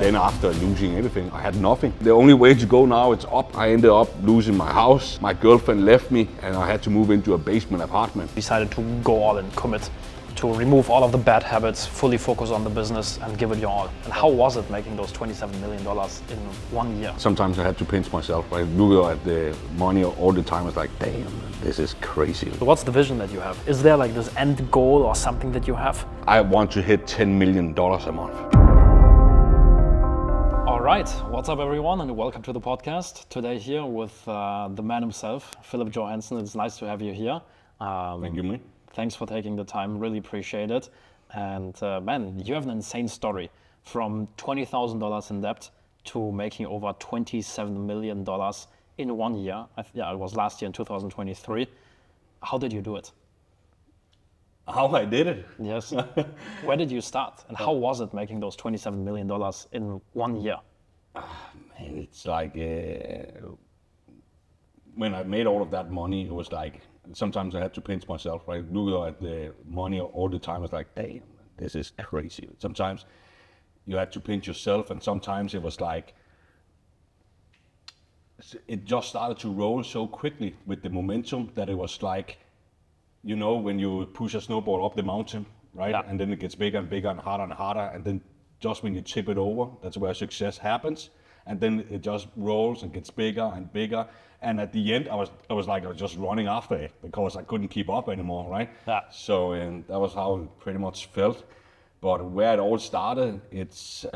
then after losing everything, I had nothing. The only way to go now, it's up. I ended up losing my house. My girlfriend left me and I had to move into a basement apartment. Decided to go all in, commit, to remove all of the bad habits, fully focus on the business and give it your all. And how was it making those $27 million in 1 year? Sometimes I had to pinch myself. I look at the money all the time. It's like, damn, this is crazy. So what's the vision that you have? Is there like this end goal or something that you have? I want to hit $10 million a month. All right, what's up everyone and welcome to the podcast. Today here with the man himself, Philip Johansen. It's nice to have you here. Thank you, man. Thanks for taking the time, really appreciate it. And man, you have an insane story from $20,000 in debt to making over $27 million in 1 year. It was last year in 2023. How did you do it? How I did it? Yes. Where did you start? And how was it making those $27 million in 1 year? Man, it's like, when I made all of that money, it was like, sometimes I had to pinch myself, right? Look at the money all the time. It's like, damn, this is crazy. Sometimes you had to pinch yourself, and sometimes it was like, it just started to roll so quickly with the momentum that it was like, you know, when you push a snowball up the mountain, right? Yeah. And then it gets bigger and bigger and harder, and then just when you tip it over, that's where success happens. And then it just rolls and gets bigger and bigger. And at the end, I was just running after it because I couldn't keep up anymore, right? Yeah. So and that was how it pretty much felt. But where it all started, it's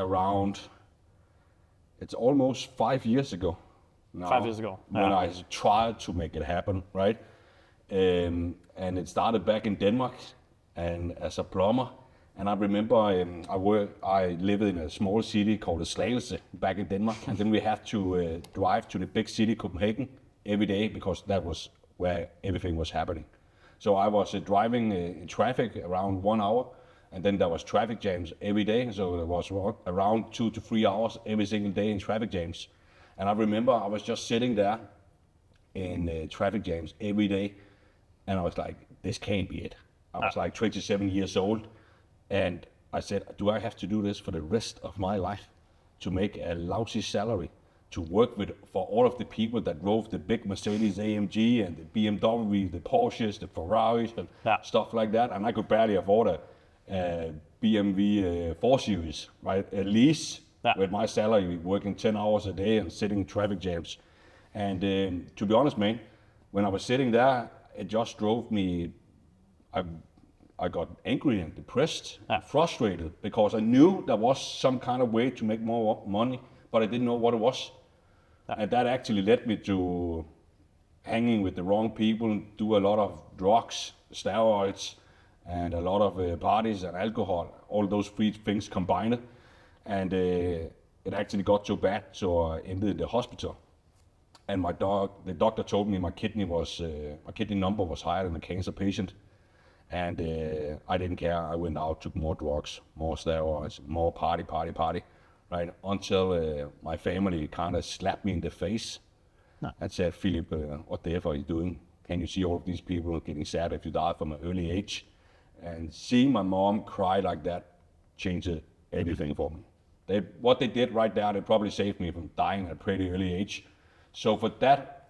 almost 5 years ago now. 5 years ago. When I tried to make it happen, right? And it started back in Denmark and as a plumber. And I remember I lived in a small city called Slagelse back in Denmark. And then we had to drive to the big city, Copenhagen, every day because that was where everything was happening. So I was driving in traffic around 1 hour. And then there was traffic jams every day. So there was around 2 to 3 hours every single day in traffic jams. And I remember I was just sitting there in traffic jams every day. And I was like, this can't be it. I was like 27 years old. And I said, do I have to do this for the rest of my life? To make a lousy salary? To work for all of the people that drove the big Mercedes AMG and the BMW, the Porsches, the Ferraris and stuff like that. And I could barely afford a BMW 4 Series, right? At least with my salary, working 10 hours a day and sitting in traffic jams. And to be honest, man, when I was sitting there, it just drove me, I got angry and depressed, and frustrated because I knew there was some kind of way to make more money, but I didn't know what it was. And that actually led me to hanging with the wrong people, do a lot of drugs, steroids, and a lot of parties and alcohol, all those three things combined. And it actually got so bad, so I ended in the hospital. And the doctor told me my kidney number was higher than a cancer patient. And I didn't care. I went out, took more drugs, more steroids, more party, right? Until my family kind of slapped me in the face and said, Philip, what the F are you doing? Can you see all of these people getting sad if you die from an early age? And seeing my mom cry like that changed everything for me. What they did right there, they probably saved me from dying at a pretty early age. So for that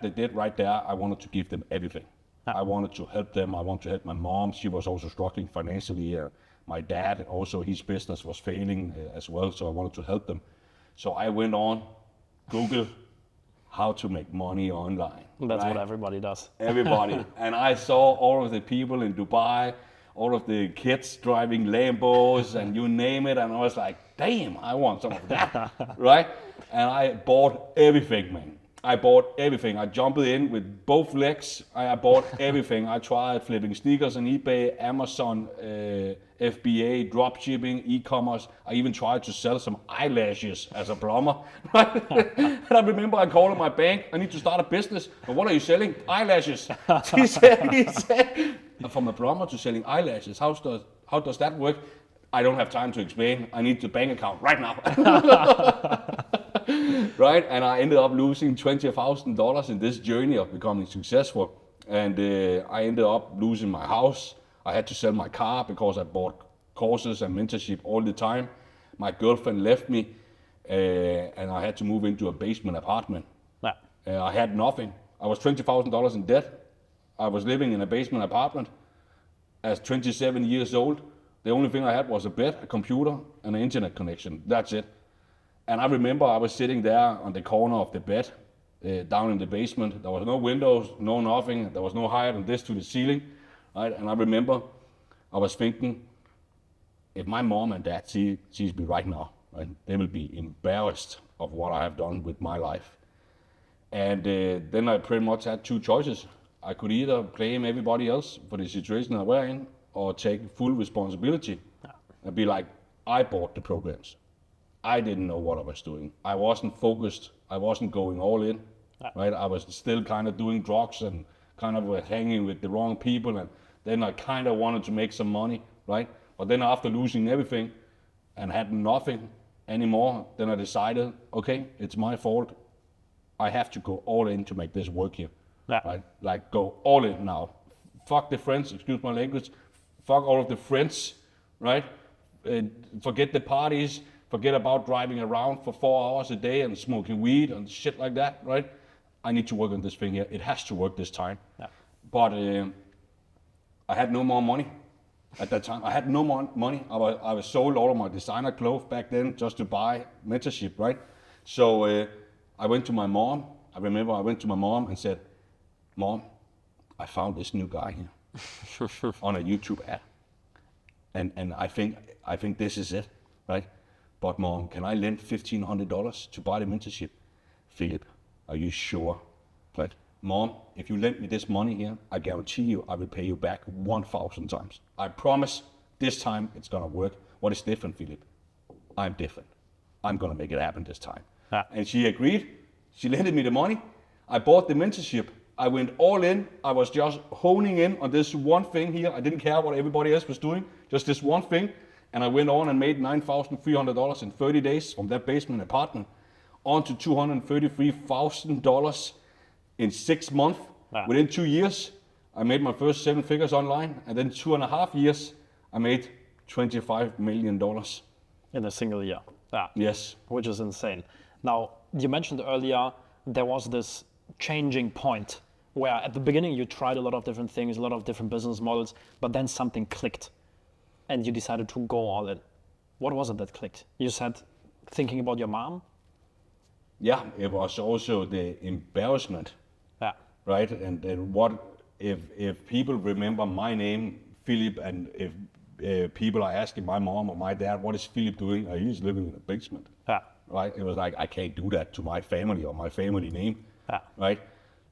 they did right there, I wanted to give them everything. I wanted to help them. I wanted to help my mom. She was also struggling financially. My dad, also his business was failing as well, so I wanted to help them. So I went on Google how to make money online. That's what everybody does. Everybody. And I saw all of the people in Dubai, all of the kids driving Lambos and you name it. And I was like, damn, I want some of that, right? And I bought everything, man. I bought everything. I jumped in with both legs. I bought everything. I tried flipping sneakers on eBay, Amazon, FBA, dropshipping, e-commerce. I even tried to sell some eyelashes as a plumber. And I remember I called my bank. I need to start a business. But what are you selling? Eyelashes. He said, from a plumber to selling eyelashes. How does that work? I don't have time to explain. I need the bank account right now. Right? And I ended up losing $20,000 in this journey of becoming successful. And I ended up losing my house. I had to sell my car because I bought courses and mentorship all the time. My girlfriend left me, and I had to move into a basement apartment. Yeah. I had nothing. I was $20,000 in debt. I was living in a basement apartment as 27 years old. The only thing I had was a bed, a computer, and an internet connection. That's it. And I remember I was sitting there on the corner of the bed, down in the basement. There was no windows, no nothing. There was no higher than this to the ceiling. Right? And I remember I was thinking, if my mom and dad sees me right now, right, they will be embarrassed of what I have done with my life. And then I pretty much had two choices. I could either blame everybody else for the situation I were in, or take full responsibility and be like, I bought the programs. I didn't know what I was doing. I wasn't focused. I wasn't going all in, right? I was still kind of doing drugs and kind of hanging with the wrong people. And then I kind of wanted to make some money, right? But then after losing everything and had nothing anymore, then I decided, okay, it's my fault. I have to go all in to make this work here, right? Like go all in now. Fuck the friends, excuse my language. Fuck all of the friends, right? Forget the parties. Forget about driving around for 4 hours a day and smoking weed and shit like that, right? I need to work on this thing here. It has to work this time. Yeah. But I had no more money at that time. I had no more money. I was sold all of my designer clothes back then just to buy mentorship, right? So I went to my mom. I remember I went to my mom and said, Mom, I found this new guy here on a YouTube ad. And I think this is it, right? But Mom, can I lend $1,500 to buy the mentorship? Philip, are you sure? Right? Mom, if you lend me this money here, I guarantee you I will pay you back 1,000 times. I promise this time it's gonna work. What is different, Philip? I'm different. I'm gonna make it happen this time. Ah. And she agreed. She lended me the money. I bought the mentorship. I went all in. I was just honing in on this one thing here. I didn't care what everybody else was doing, just this one thing. And I went on and made $9,300 in 30 days from that basement apartment on to $233,000 in 6 months. Wow. Within 2 years, I made my first 7 figures online. And then 2.5 years, I made $25 million. In a single year. Yeah. Yes. Which is insane. Now, you mentioned earlier, there was this changing point where at the beginning you tried a lot of different things, a lot of different business models, but then something clicked. And you decided to go all in. What was it that clicked? You said thinking about your mom? Yeah, it was also the embarrassment. Yeah. Right? And what if people remember my name, Philip, and if people are asking my mom or my dad, what is Philip doing? He's living in a basement. Yeah. Right? It was like, I can't do that to my family or my family name. Yeah. Right?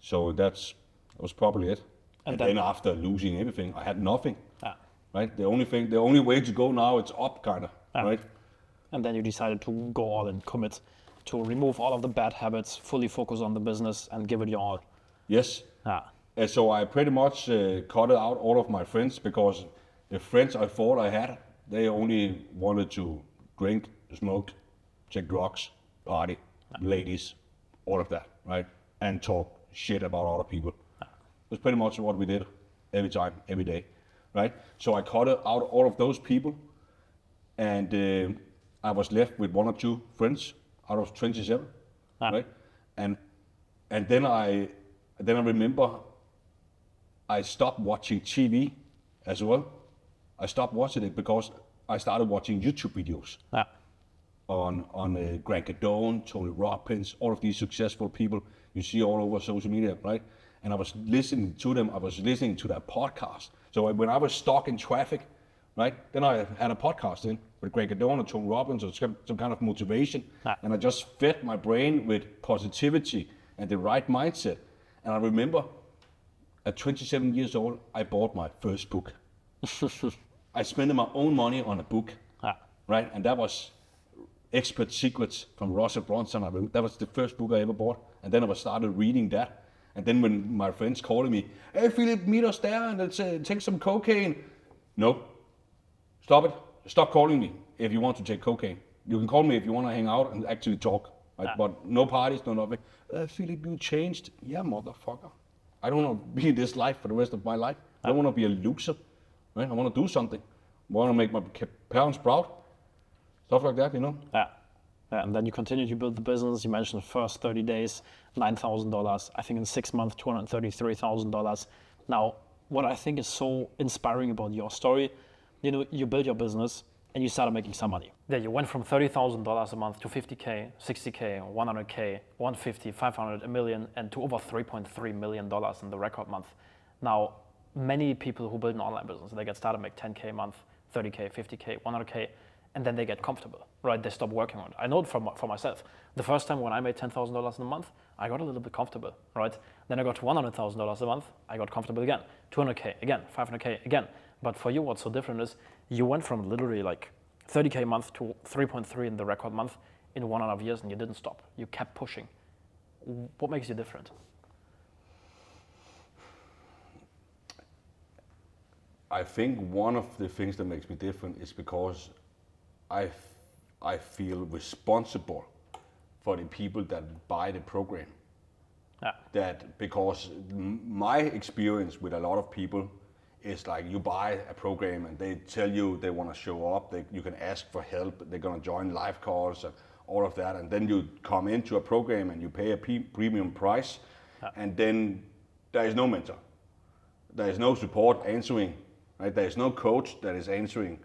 So that was probably it. And then after losing everything, I had nothing. Yeah. Right? The only way to go now, it's up, kind of, right? And then you decided to go all in, commit, to remove all of the bad habits, fully focus on the business and give it your all. Yes. And so I pretty much cut out all of my friends, because the friends I thought I had, they only wanted to drink, smoke, take drugs, party, ladies, all of that, right? And talk shit about other people. That's pretty much what we did every time, every day. Right? So I cut out all of those people, and I was left with 1 or 2 friends out of 27, right? And then I remember I stopped watching TV as well. I stopped watching it because I started watching YouTube videos on Grant Cardone, Tony Robbins, all of these successful people you see all over social media, right? And I was listening to them. I was listening to their podcast. So when I was stuck in traffic, right, then I had a podcast in with Greg Cardone or Tony Robbins or some kind of motivation. And I just fed my brain with positivity and the right mindset. And I remember at 27 years old, I bought my first book. I spent my own money on a book, right? And that was Expert Secrets from Russell Brunson. That was the first book I ever bought. And then I started reading that. And then when my friends called me, hey, Philip, meet us there and let's take some cocaine. No, stop it. Stop calling me if you want to take cocaine. You can call me if you want to hang out and actually talk. Right? But no parties, no nothing. Philip, you changed. Yeah, motherfucker. I don't want to be in this life for the rest of my life. I don't want to be a loser. Right? I want to do something. I want to make my parents proud. Stuff like that, you know? Yeah. Yeah, and then you continue to build the business. You mentioned the first 30 days, $9,000. I think in 6 months, $233,000. Now, what I think is so inspiring about your story, you know, you build your business and you started making some money. Yeah, you went from $30,000 a month to 50K, 60K, 100K, 150, 500, a million, and to over $3.3 million in the record month. Now, many people who build an online business, they get started, make 10K a month, 30K, 50K, 100K, and then they get comfortable, right? They stop working on it. I know it for myself. The first time when I made $10,000 in a month, I got a little bit comfortable, right? Then I got to $100,000 a month, I got comfortable again. 200K again, 500K again. But for you, what's so different is you went from literally like 30K a month to 3.3 in the record month in 1.5 years, and you didn't stop. You kept pushing. What makes you different? I think one of the things that makes me different is because I feel responsible for the people that buy the program. Yeah. That because my experience with a lot of people is like you buy a program and they tell you they want to show up, you can ask for help, they're going to join live calls and all of that, and then you come into a program and you pay a premium price, and then there is no mentor, there is no support answering, right? There is no coach that is answering,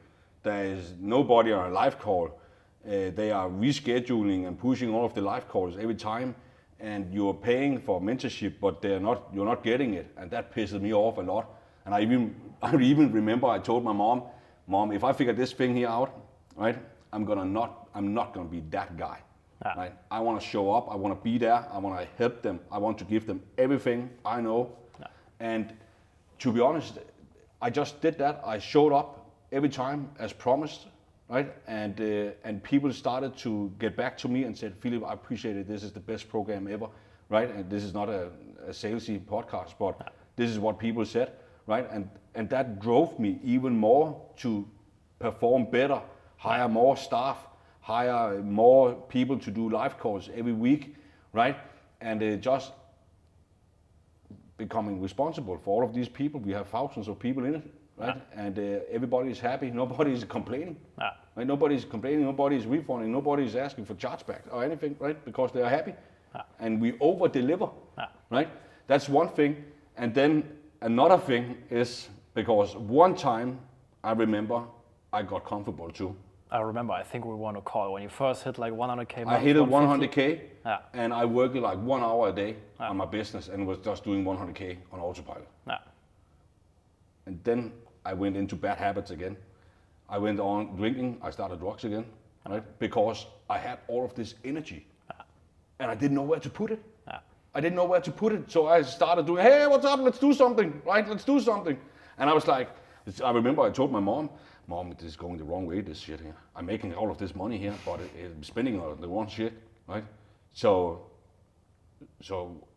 there is nobody on a live call. They are rescheduling and pushing all of the live calls every time, and you're paying for mentorship, but you're not getting it, and that pisses me off a lot. And I even remember I told my mom, if I figure this thing here out, right, I'm not gonna be that guy, right? I want to show up, I want to be there, I want to help them, I want to give them everything I know, and to be honest, I just did that. I showed up every time as promised, right? And people started to get back to me and said, Philip, I appreciate it. This is the best program ever, right? And this is not a salesy podcast, but this is what people said, right? And that drove me even more to perform better, hire more staff, hire more people to do live calls every week, right? And just becoming responsible for all of these people. We have thousands of people in it, right? And everybody is happy. Nobody is complaining. Right? Nobody is complaining. Nobody is refunding. Nobody is asking for chargeback or anything, right? Because they are happy. And we over deliver, right? That's one thing. And then another thing is because one time I remember I got comfortable too. I remember, I think we were on a call when you first hit like 100K. I hit 100K, and I worked like 1 hour a day on my business and was just doing 100K on autopilot. And then I went into bad habits again. I went on drinking, I started drugs again, right? Because I had all of this energy and I didn't know where to put it. I didn't know where to put it, so I started doing, hey, what's up, let's do something, right? Let's do something. And I was like, I remember I told my mom, this is going the wrong way, this shit here. I'm making all of this money here, but I'm spending on the wrong shit, right? So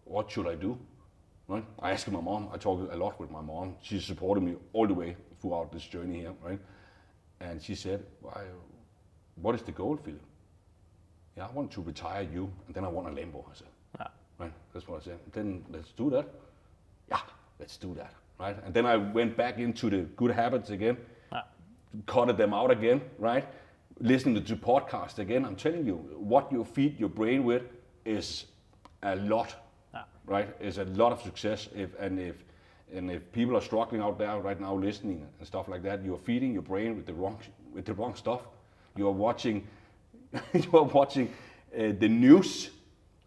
what should I do, right? I asked my mom, I talked a lot with my mom. She supported me all the way throughout this journey here, right? And she said, what is the goal, Philip? Yeah, I want to retire you, and then I want a Lambo, I said. Right, that's what I said. Then let's do that. Yeah, let's do that, right? And then I went back into the good habits again, cut them out again, right? Listening to podcasts again. I'm telling you, what you feed your brain with is a lot, right? It's a lot of success. If people are struggling out there right now listening and stuff like that, you're feeding your brain with the wrong stuff. You're watching the news.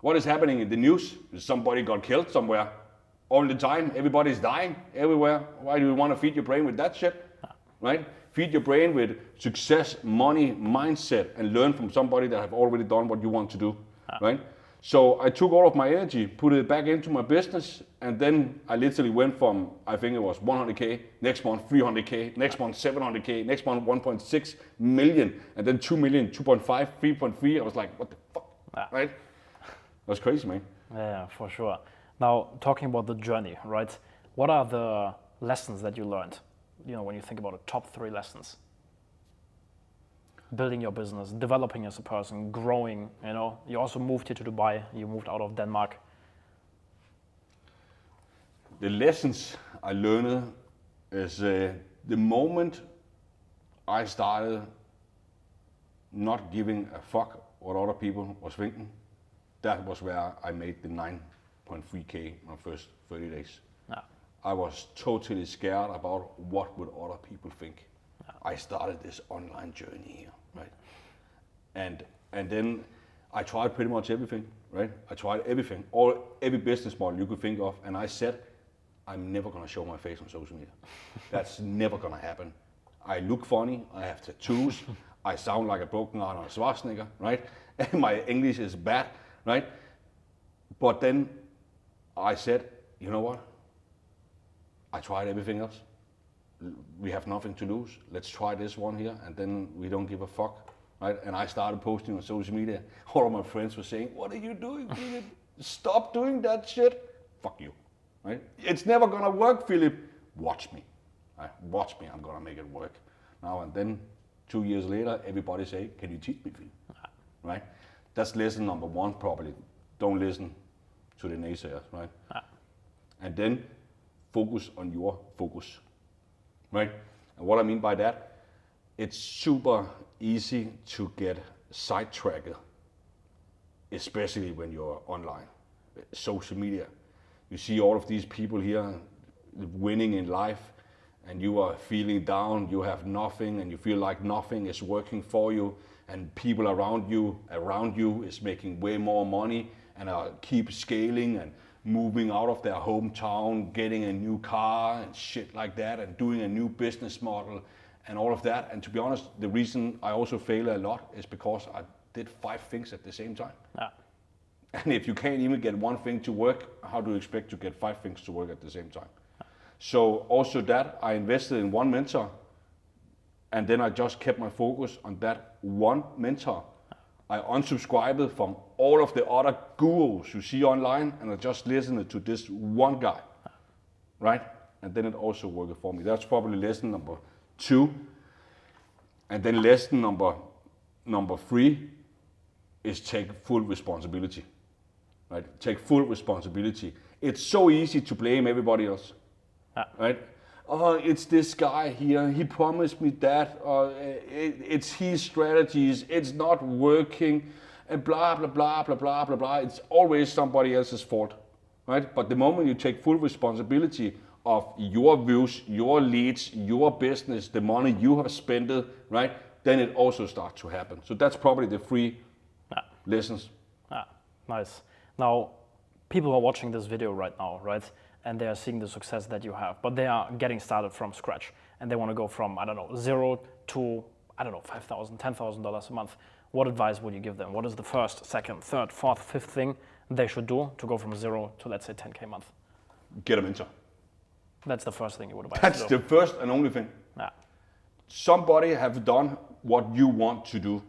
What is happening in the news? Somebody got killed somewhere all the time. Everybody's dying everywhere. Why do you want to feed your brain with that shit? Right? Feed your brain with success, money, mindset, and learn from somebody that have already done what you want to do. Right? So I took all of my energy, put it back into my business, and then I literally went from, I think it was 100K, next month 300K, next month 700K, next month 1.6 million, and then 2 million, 2.5, 3.3. I was like, what the fuck? Right? That's crazy, man. Yeah, for sure. Now, talking about the journey, right? What are the lessons that you learned? You know, when you think about the top 3 lessons. Building your business, developing as a person, growing, you know. You also moved here to Dubai. You moved out of Denmark. The lessons I learned is the moment I started not giving a fuck what other people was thinking, that was where I made the 9.3K my first 30 days. Yeah. I was totally scared about what would other people think. I started this online journey here, right? And then I tried pretty much everything, right? I tried everything, every business model you could think of, and I said, I'm never gonna show my face on social media. That's never gonna happen. I look funny, I have tattoos, I sound like a broken Arnold Schwarzenegger, right? And my English is bad, right? But then I said, you know what? I tried everything else. We have nothing to lose. Let's try this one here, and then we don't give a fuck, right? And I started posting on social media. All of my friends were saying, what are you doing, Philip? Stop doing that shit. Fuck you, right? It's never gonna work, Philip. Watch me. Watch me, I'm gonna make it work. Now and then, 2 years later, everybody say, can you teach me, Philip? Right? That's lesson number one, probably. Don't listen to the naysayers, right? And then focus on your focus, right? And what I mean by that, it's super easy to get sidetracked, especially when you're online. Social media. You see all of these people here winning in life, and you are feeling down, you have nothing, and you feel like nothing is working for you, and people around you is making way more money and keep scaling and moving out of their hometown, getting a new car and shit like that, and doing a new business model and all of that. And to be honest, the reason I also fail a lot is because I did 5 things at the same time. And if you can't even get one thing to work, how do you expect to get 5 things to work at the same time? So also that, I invested in one mentor, and then I just kept my focus on that one mentor. I unsubscribed from all of the other gurus you see online, and I just listened to this one guy, right? And then it also worked for me. That's probably lesson number 2. And then lesson number 3 is take full responsibility, right? Take full responsibility. It's so easy to blame everybody else, right? Oh, it's this guy here, he promised me that, it's his strategies, it's not working, and blah, blah, blah, blah, blah, blah, blah. It's always somebody else's fault, right? But the moment you take full responsibility of your views, your leads, your business, the money you have spent, right? Then it also starts to happen. So that's probably the 3 lessons. Nice. Now, people are watching this video right now, right? And they are seeing the success that you have, but they are getting started from scratch, and they want to go from, I don't know, 0 to, I don't know, $5,000, $10,000 a month. What advice would you give them? What is the first, second, third, fourth, fifth thing they should do to go from 0 to, let's say, 10K a month? Get a mentor. That's the first thing you would advise. That's the first and only thing. Somebody have done what you want to do.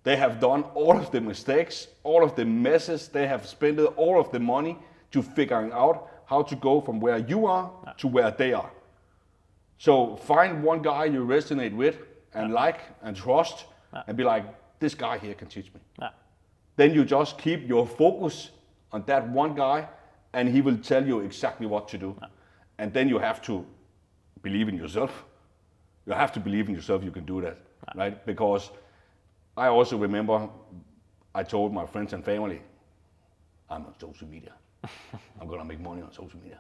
They have done all of the mistakes, all of the messes. They have spent all of the money to figuring out how to go from where you are to where they are. So find one guy you resonate with and like and trust, and be like, this guy here can teach me. Then you just keep your focus on that one guy, and he will tell you exactly what to do. And then you have to believe in yourself. You have to believe in yourself you can do that, right? Because I also remember I told my friends and family, I'm on social media. I'm gonna make money on social media,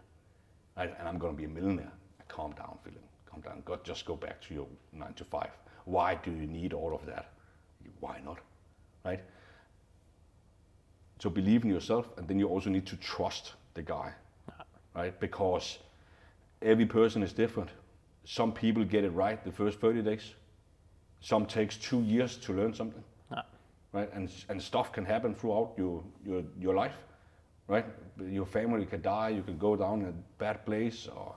right? And I'm gonna be a millionaire. Calm down, Philip. Calm down. Just go back to your 9 to 5. Why do you need all of that? Why not, right? So believe in yourself, and then you also need to trust the guy, right? Because every person is different. Some people get it right the first 30 days. Some takes 2 years to learn something, right? And stuff can happen throughout your life. Right? Your family can die, you can go down in a bad place, or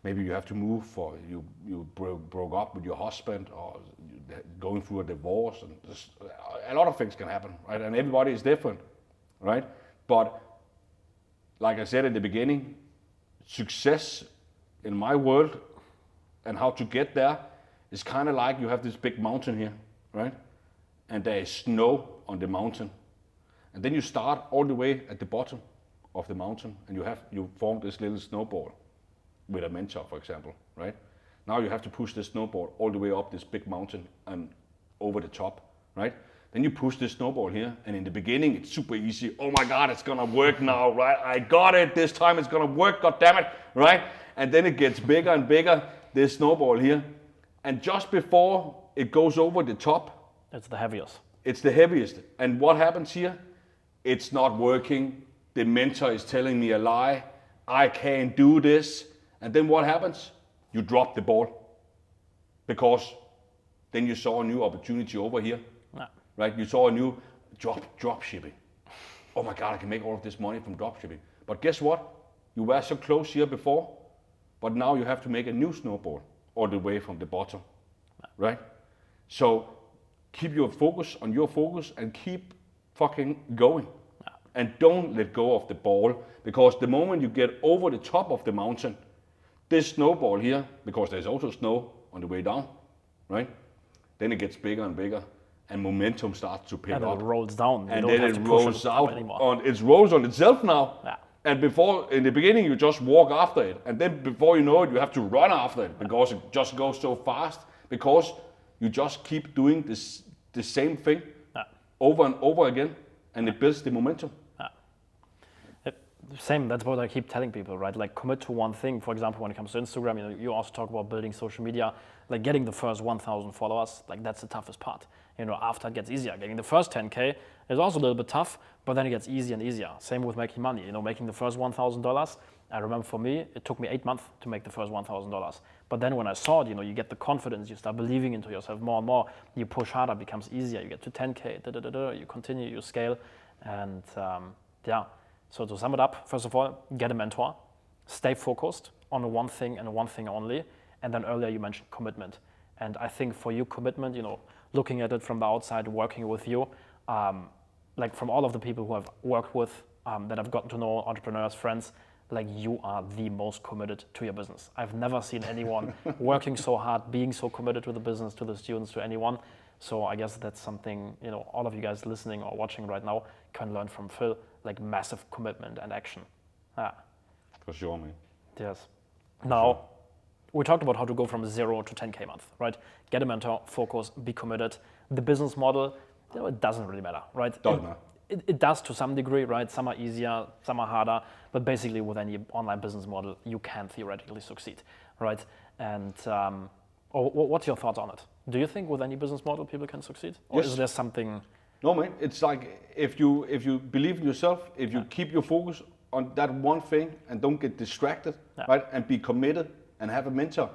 maybe you have to move, or you broke up with your husband, or going through a divorce, and a lot of things can happen, right? And everybody is different, right? But like I said at the beginning, success in my world and how to get there is kind of like you have this big mountain here, right? And there is snow on the mountain. And then you start all the way at the bottom of the mountain, and you form this little snowball with a mentor, for example, right? Now you have to push this snowball all the way up this big mountain and over the top, right? Then you push this snowball here, and in the beginning, it's super easy. Oh my God, it's gonna work now, right? I got it, this time it's gonna work, God damn it, right? And then it gets bigger and bigger, this snowball here. And just before it goes over the top, it's the heaviest. It's the heaviest. And what happens here? It's not working. The mentor is telling me a lie. I can't do this. And then what happens? You drop the ball. Because then you saw a new opportunity over here. No. Right? You saw a new drop shipping. Oh my God, I can make all of this money from drop shipping. But guess what? You were so close here before, but now you have to make a new snowball all the way from the bottom. No. Right? So keep your focus on your focus and keep fucking going. No. And don't let go of the ball, because the moment you get over the top of the mountain, this snowball here, because there's also snow on the way down, right? Then it gets bigger and bigger, and momentum starts to pick up. And it rolls down. And then it rolls out. It rolls on itself now. Yeah. And before, in the beginning, you just walk after it. And then before you know it, you have to run after it, because it just goes so fast, because you just keep doing the same thing over and over again, and it builds the momentum. Same, that's what I keep telling people, right? Like, commit to one thing. For example, when it comes to Instagram, you know, you also talk about building social media, like getting the first 1,000 followers, like that's the toughest part. You know, after it gets easier. Getting the first 10K is also a little bit tough, but then it gets easier and easier. Same with making money. You know, making the first $1,000. I remember for me, it took me 8 months to make the first $1,000. But then when I saw it, you know, you get the confidence, you start believing into yourself more and more. You push harder, it becomes easier. You get to 10K, you continue, you scale, and yeah. So to sum it up, first of all, get a mentor, stay focused on one thing and one thing only. And then earlier you mentioned commitment. And I think for you, commitment, you know, looking at it from the outside, working with you, like from all of the people who I've worked with, that I've gotten to know, entrepreneurs, friends, like you are the most committed to your business. I've never seen anyone working so hard, being so committed to the business, to the students, to anyone. So I guess that's something, you know, all of you guys listening or watching right now can learn from Phil, like massive commitment and action. For sure, man. Yes. Now, we talked about how to go from 0 to 10K a month, right? Get a mentor, focus, be committed. The business model, you know, it doesn't really matter, right? Doesn't matter. It does to some degree, right? Some are easier, some are harder, but basically with any online business model, you can theoretically succeed, right? And what's your thoughts on it? Do you think with any business model people can succeed? Or yes. Is there something? No, man, it's like if you believe in yourself, if you keep your focus on that one thing and don't get distracted, right? And be committed and have a mentor,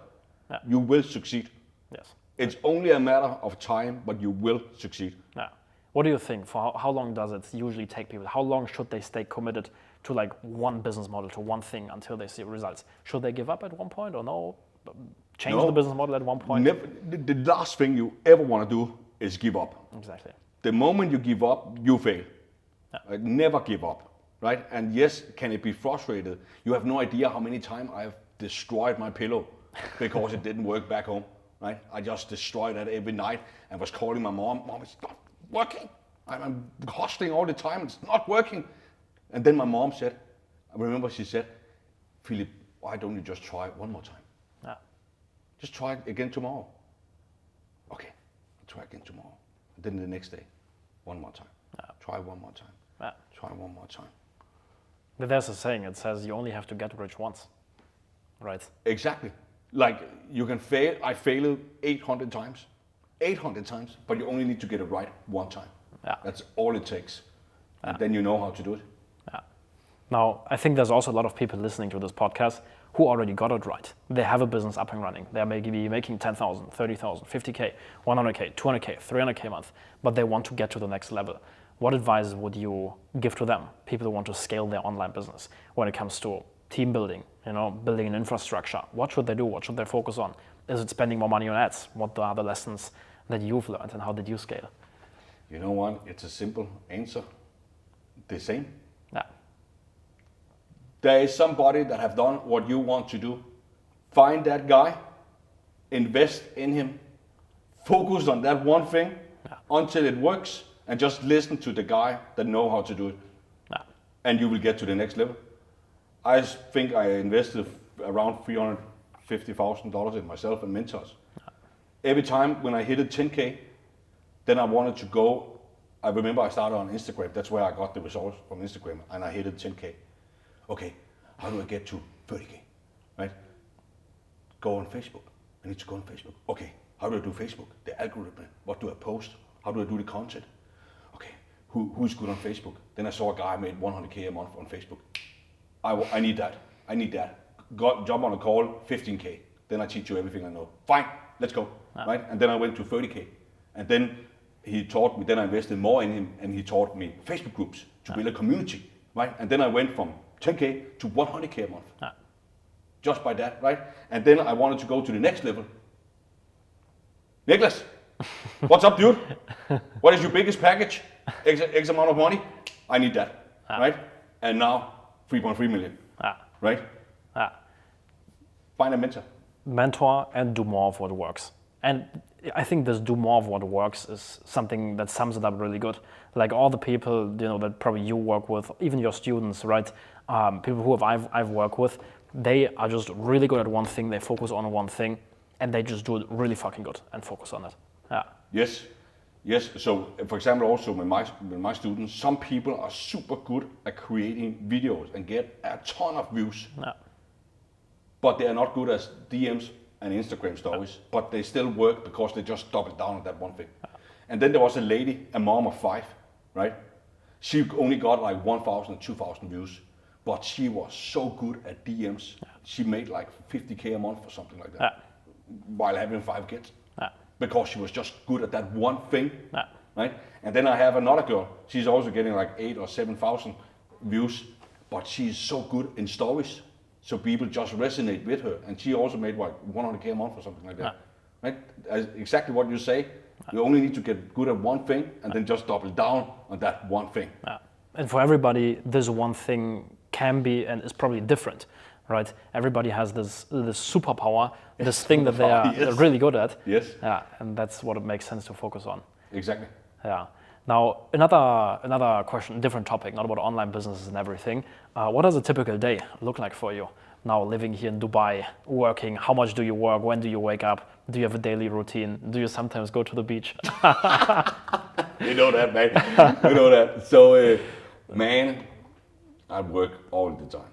you will succeed. Yes. It's only a matter of time, but you will succeed. Yeah. What do you think? For how long does it usually take people? How long should they stay committed to like one business model, to one thing until they see results? Should they give up at one point or no? Change the business model at one point? Never, the last thing you ever want to do is give up. Exactly. The moment you give up, you fail. Right? Never give up, right? And yes, can it be frustrated? You have no idea how many times I've destroyed my pillow because it didn't work back home, right? I just destroyed that every night and was calling my mom, it's not working. I'm hustling all the time, it's not working. And then my mom said, I remember she said, Philip, why don't you just try it one more time? Just try it again tomorrow. Okay, I'll try again tomorrow. And then the next day, one more time. Try one more time. Try one more time. But there's a saying, it says you only have to get rich once, right? Exactly. Like you can fail, I failed 800 times. 800 times, but you only need to get it right one time. That's all it takes. And then you know how to do it. Now, I think there's also a lot of people listening to this podcast who already got it right. They have a business up and running. They're maybe making 10,000, 30,000, 50K, 100K, 200K, 300K a month, but they want to get to the next level. What advice would you give to them, people who want to scale their online business when it comes to team building, you know, building an infrastructure? What should they do? What should they focus on? Is it spending more money on ads? What are the lessons that you've learned and how did you scale? You know what? It's a simple answer. The same. There is somebody that have done what you want to do. Find that guy, invest in him, focus on that one thing until it works, and just listen to the guy that know how to do it. And you will get to the next level. I think I invested around $350,000 in myself and mentors. Every time when I hit a 10K, Then I wanted to go, I remember I started on Instagram, that's where I got the results from Instagram, and I hit it 10K. Okay, how do I get to 30K, right? Go on Facebook, I need to go on Facebook. Okay, how do I do Facebook? The algorithm, what do I post? How do I do the content? Okay, who's good on Facebook? Then I saw a guy made 100K a month on Facebook. I need that. Jump on a call, 15K. Then I teach you everything I know. Fine, let's go, right? And then I went to 30K. And then he taught me, then I invested more in him, and he taught me Facebook groups to build a community, right? And then I went from 10K to 100K a month. Just by that, right? And then I wanted to go to the next level. Niklas, what's up, dude? What is your biggest package? X amount of money? I need that, right? And now, 3.3 million, right? Find a mentor. Mentor and do more of what works. And I think this do more of what works is something that sums it up really good. Like all the people, that probably you work with, even your students, right? People who I've worked with, they are just really good at one thing. They focus on one thing, and they just do it really fucking good and focus on it. Yes. So, for example, also with my students, some people are super good at creating videos and get a ton of views. But they are not good at DMs and Instagram stories, but they still work because they just double down on that one thing. And then there was a lady, a mom of 5, right? She only got like 1,000, 2,000 views, but she was so good at DMs. She made like 50K a month or something like that, while having 5 kids. Because she was just good at that one thing, right? And then I have another girl, she's also getting like 8,000 or 7,000 views, but she's so good in stories. So people just resonate with her, and she also made like 100K a month or something like that, right? Exactly what you say. You only need to get good at one thing, and then just double down on that one thing. And for everybody, this one thing can be and is probably different, right? Everybody has this superpower, this thing that they are really good at. Yes. And that's what it makes sense to focus on. Exactly. Now, another question, different topic, not about online businesses and everything. What does a typical day look like for you? Now, living here in Dubai, working, how much do you work? When do you wake up? Do you have a daily routine? Do you sometimes go to the beach? You know that, man. You know that. So, man, I work all the time.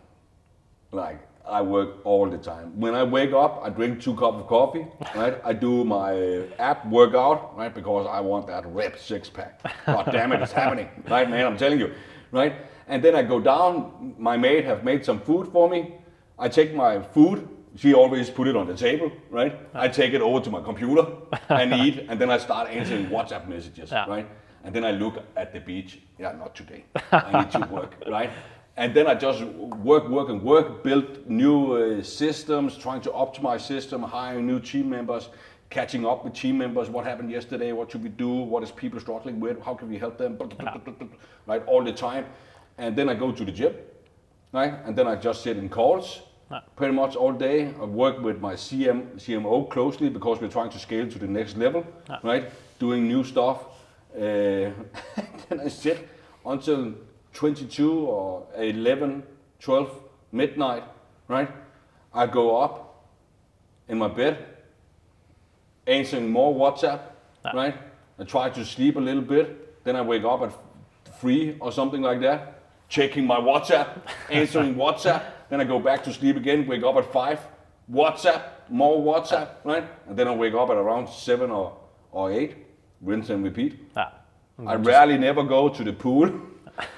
Like, I work all the time. When I wake up, I drink 2 cups of coffee, right? I do my app workout, right? Because I want that rep 6-pack. God damn it, it's happening, right, man? I'm telling you, right? And then I go down. My maid have made some food for me. I take my food. She always put it on the table, right? I take it over to my computer and eat, and then I start answering WhatsApp messages, right? And then I look at the beach. Not today. I need to work, right? And then I just work, build new systems, trying to optimize system, hiring new team members, catching up with team members, what happened yesterday, what should we do, what is people struggling with, how can we help them, right, all the time. And then I go to the gym, right, and then I just sit in calls, pretty much all day. I work with my CMO closely because we're trying to scale to the next level, right, doing new stuff. Then I sit until 22 or 11, 12, midnight, right? I go up in my bed, answering more WhatsApp, right? I try to sleep a little bit, then I wake up at 3 or something like that, checking my WhatsApp, answering WhatsApp, then I go back to sleep again, wake up at 5, WhatsApp, more WhatsApp, right? And then I wake up at around 7 or 8, rinse and repeat. I rarely never go to the pool.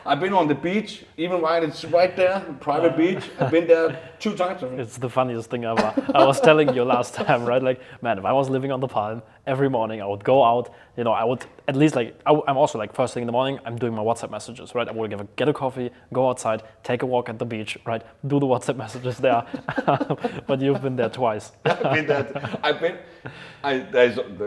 I've been on the beach, even while it's right there, private beach. I've been there 2 times. It's the funniest thing ever. I was telling you last time, right? Like, man, if I was living on the Palm, every morning I would go out, I would at least I'm also like first thing in the morning, I'm doing my WhatsApp messages, right? I would get a coffee, go outside, take a walk at the beach, right? Do the WhatsApp messages there. But you've been there twice. There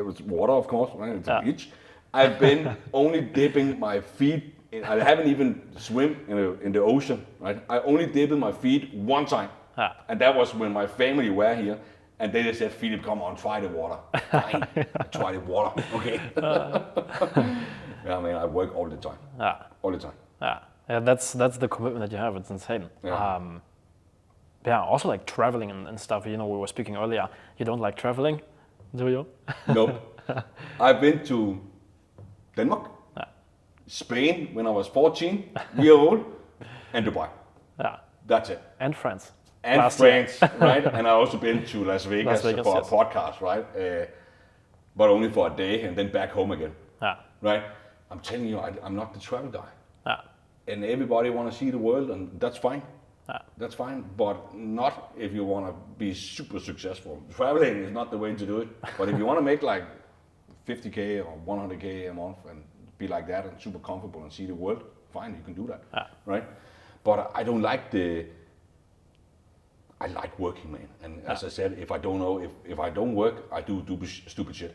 was water, of course, right? It's a beach. I've been only dipping my feet. I haven't even swim in the ocean, right? I only dipped my feet 1 time, and that was when my family were here, and they just said, "Philip, come on, try the water." Fine, try the water, okay? Man, I work all the time. All the time. Yeah, that's the commitment that you have. It's insane. Also like traveling and stuff. We were speaking earlier. You don't like traveling, do you? Nope. I've been to Denmark, Spain when I was 14 years old, and Dubai. Yeah. That's it. And France. And France, right? And I also been to Las Vegas for a podcast, right? But only for a day and then back home again. Yeah. Right? I'm telling you, I'm not the travel guy. Yeah. And everybody want to see the world, and that's fine. Yeah. That's fine, but not if you want to be super successful. Traveling is not the way to do it. But if you want to make like 50K or 100K a month and be like that and super comfortable and see the world, fine, you can do that, right? But I don't like I like working, man. And as I said, if I don't know, if I don't work, I do stupid shit.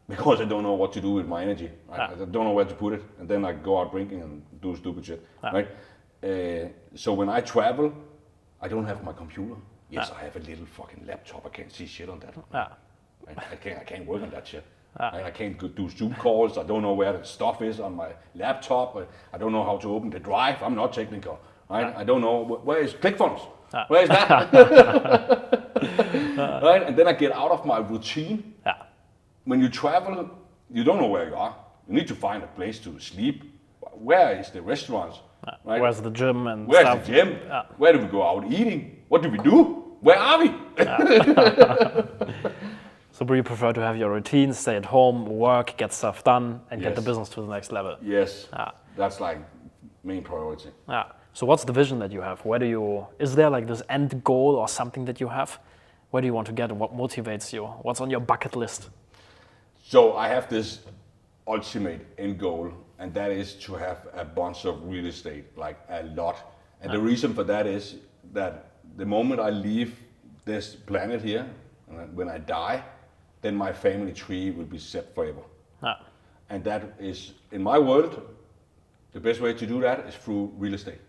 Because I don't know what to do with my energy. Right? I don't know where to put it. And then I go out drinking and do stupid shit, right? So when I travel, I don't have my computer. Yes, I have a little fucking laptop. I can't see shit on that. I can't work on that shit. I can't do Zoom calls. I don't know where the stuff is on my laptop. I don't know how to open the drive. I'm not technical. Right? I don't know where is ClickFunnels. Where is that? Right? And then I get out of my routine. When you travel, you don't know where you are. You need to find a place to sleep. Where is the restaurants? Right? Where's the gym and Where's stuff? the gym? Where do we go out eating? What do we do? Where are we? So do you prefer to have your routine, stay at home, work, get stuff done, and get the business to the next level? Yes, that's like main priority. So what's the vision that you have? Is there like this end goal or something that you have? Where do you want to get? What motivates you? What's on your bucket list? So I have this ultimate end goal, and that is to have a bunch of real estate, like a lot. And the reason for that is that the moment I leave this planet here, and when I die, then my family tree will be set forever. And that is, in my world, the best way to do that is through real estate.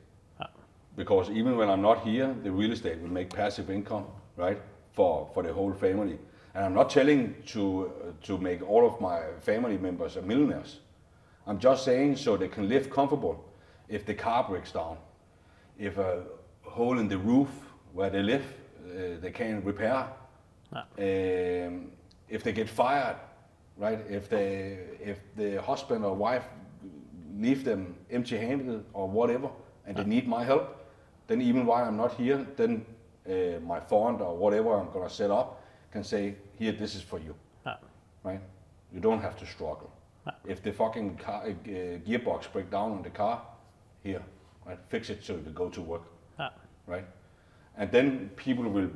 Because even when I'm not here, the real estate will make passive income, right, for the whole family. And I'm not telling to make all of my family members millionaires. I'm just saying so they can live comfortable. If the car breaks down, if a hole in the roof where they live, they can't repair. If they get fired, right? If the husband or wife leave them empty-handed or whatever, and they need my help, then even while I'm not here, then my fund or whatever I'm gonna set up can say, here, this is for you, right? You don't have to struggle. If the fucking car, gearbox break down on the car, here, right? Fix it so you can go to work, right? And then people will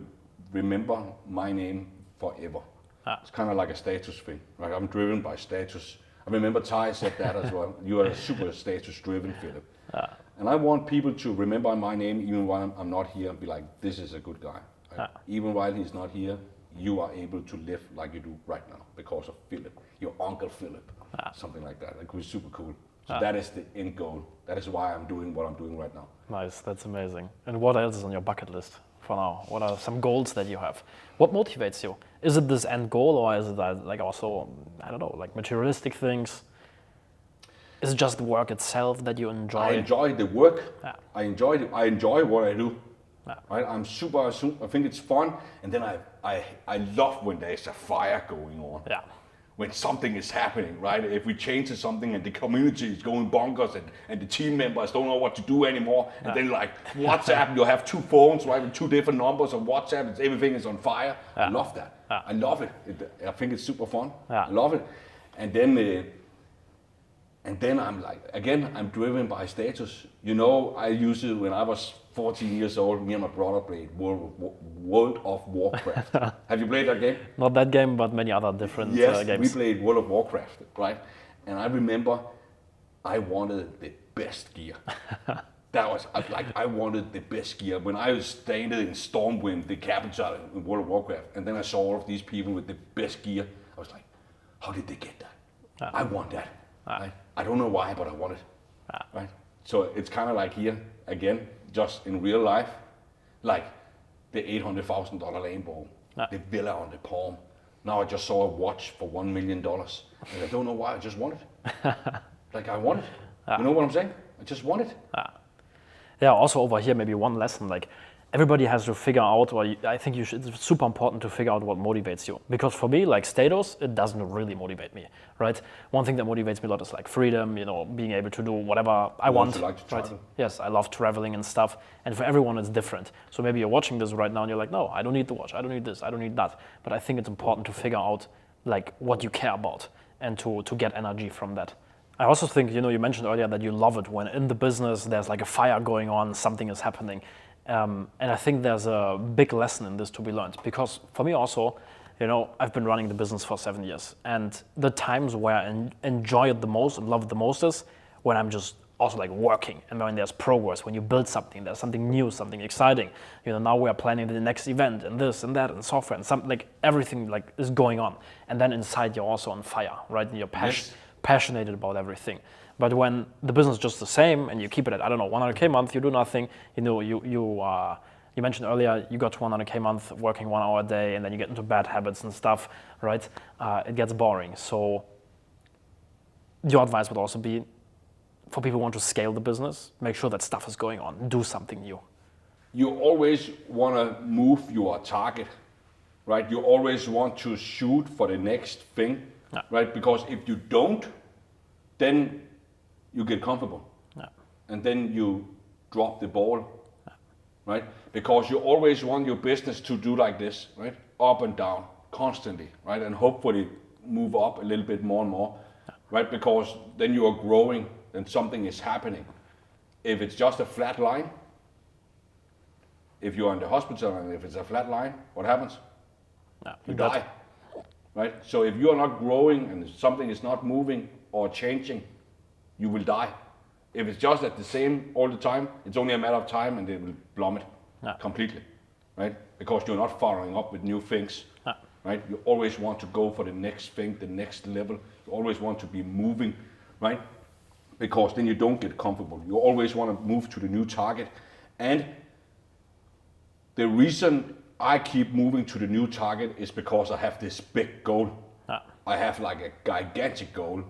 remember my name forever. It's kind of like a status thing, right? I'm driven by status. I remember Ty said that as well. You are a super status driven, Philip. And I want people to remember my name even while I'm not here and be like, this is a good guy. Right? Even while he's not here, you are able to live like you do right now because of Philip, your uncle Philip, something like that. That could be super cool. So that is the end goal. That is why I'm doing what I'm doing right now. Nice, that's amazing. And what else is on your bucket list for now? What are some goals that you have? What motivates you? Is it this end goal, or is it like also, I don't know, like materialistic things? Is it just the work itself that you enjoy? I enjoy the work. I enjoy what I do. Right? I think it's fun, and then I love when there's a fire going on. When something is happening, right? If we change to something and the community is going bonkers and the team members don't know what to do anymore, and then like WhatsApp, you have two phones, right, with two different numbers on WhatsApp, everything is on fire. I love that. I love it. I think it's super fun. I love it. And then I'm like, again, I'm driven by status. You know, I used it when I was 14 years old. Me and my brother played World of Warcraft. Have you played that game? Not that game, but many other different games. Yes, we played World of Warcraft, right? And I remember I wanted the best gear. That was like, I wanted the best gear. When I was standing in Stormwind, the capital in World of Warcraft, and then I saw all of these people with the best gear, I was like, how did they get that? I want that. Right? I don't know why, but I want it. Right? So it's kind of like here, again, just in real life, like the $800,000 Lambo, the villa on the Palm. Now I just saw a watch for $1 million, and I don't know why, I just want it. Like I want it. You know what I'm saying? I just want it. Yeah, also over here, maybe one lesson, like everybody has to figure out, I think it's super important to figure out what motivates you. Because for me, like status, it doesn't really motivate me, right? One thing that motivates me a lot is like freedom, being able to do whatever I want. You like to travel. Right? Yes, I love traveling and stuff. And for everyone, it's different. So maybe you're watching this right now and you're like, no, I don't need the watch, I don't need this, I don't need that. But I think it's important to figure out like what you care about and to get energy from that. I also think, you mentioned earlier that you love it when in the business there's like a fire going on, something is happening. And I think there's a big lesson in this to be learned, because for me also, I've been running the business for 7 years, and the times where I enjoy it the most and love it the most is when I'm just also like working, and when there's progress, when you build something, there's something new, something exciting. Now we are planning the next event and this and that and software and something, like everything like is going on. And then inside you're also on fire, right? And you're passionate about everything. But when the business is just the same and you keep it at, 100K a month, you do nothing, you mentioned earlier, you got to 100K a month working 1 hour a day, and then you get into bad habits and stuff, right? It gets boring. So your advice would also be for people who want to scale the business, make sure that stuff is going on, do something new. You always want to move your target, right? You always want to shoot for the next thing, right? Because if you don't, then you get comfortable, and then you drop the ball, right? Because you always want your business to do like this, right? Up and down, constantly, right? And hopefully move up a little bit more and more, right? Because then you are growing, then something is happening. If it's just a flat line, if you're in the hospital and if it's a flat line, what happens? You die, right? So if you are not growing and something is not moving or changing, you will die. If it's just at the same all the time, it's only a matter of time and it will plummet completely, right? Because you're not following up with new things, right? You always want to go for the next thing, the next level. You always want to be moving, right? Because then you don't get comfortable. You always want to move to the new target. And the reason I keep moving to the new target is because I have this big goal. I have like a gigantic goal.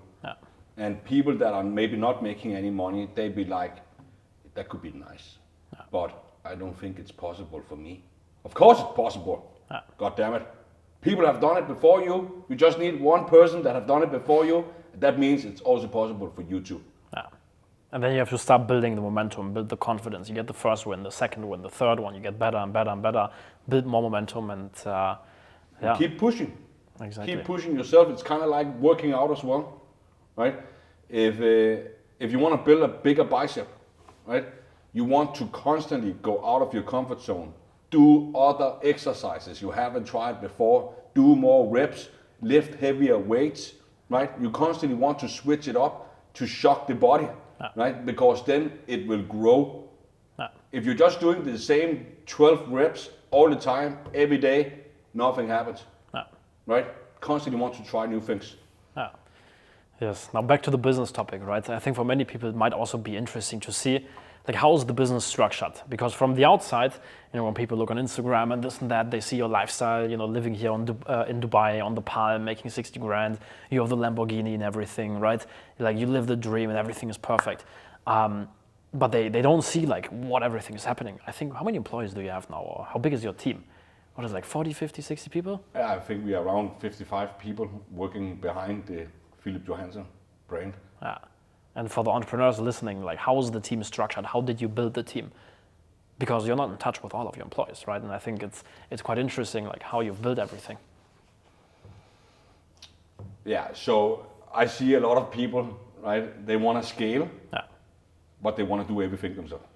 And people that are maybe not making any money, they be like, that could be nice, but I don't think it's possible for me. Of course it's possible. God damn it. People have done it before you. You just need one person that have done it before you. That means it's also possible for you too. And then you have to start building the momentum, build the confidence. You get the first win, the second win, the third one. You get better and better and better. Build more momentum and keep pushing. Exactly. Keep pushing yourself. It's kind of like working out as well, right? If you want to build a bigger bicep, right? You want to constantly go out of your comfort zone. Do other exercises you haven't tried before. Do more reps. Lift heavier weights, right? You constantly want to switch it up to shock the body, right? Because then it will grow. If you're just doing the same 12 reps all the time, every day, nothing happens, right? Constantly want to try new things. Yes. Now back to the business topic, right? I think for many people it might also be interesting to see, like, how is the business structured? Because from the outside, when people look on Instagram and this and that, they see your lifestyle, living here in Dubai on the Palm, making 60 grand. You have the Lamborghini and everything, right? Like, you live the dream and everything is perfect. But they don't see like what everything is happening. I think, how many employees do you have now, or how big is your team? What is it, like 40, 50, 60 people? Yeah, I think we are around 55 people working behind the Philip Johansen brand. And for the entrepreneurs listening, like, how is the team structured? How did you build the team? Because you're not in touch with all of your employees, right? And I think it's quite interesting, like, how you've built everything. Yeah, so I see a lot of people, right? They want to scale, but they want to do everything themselves.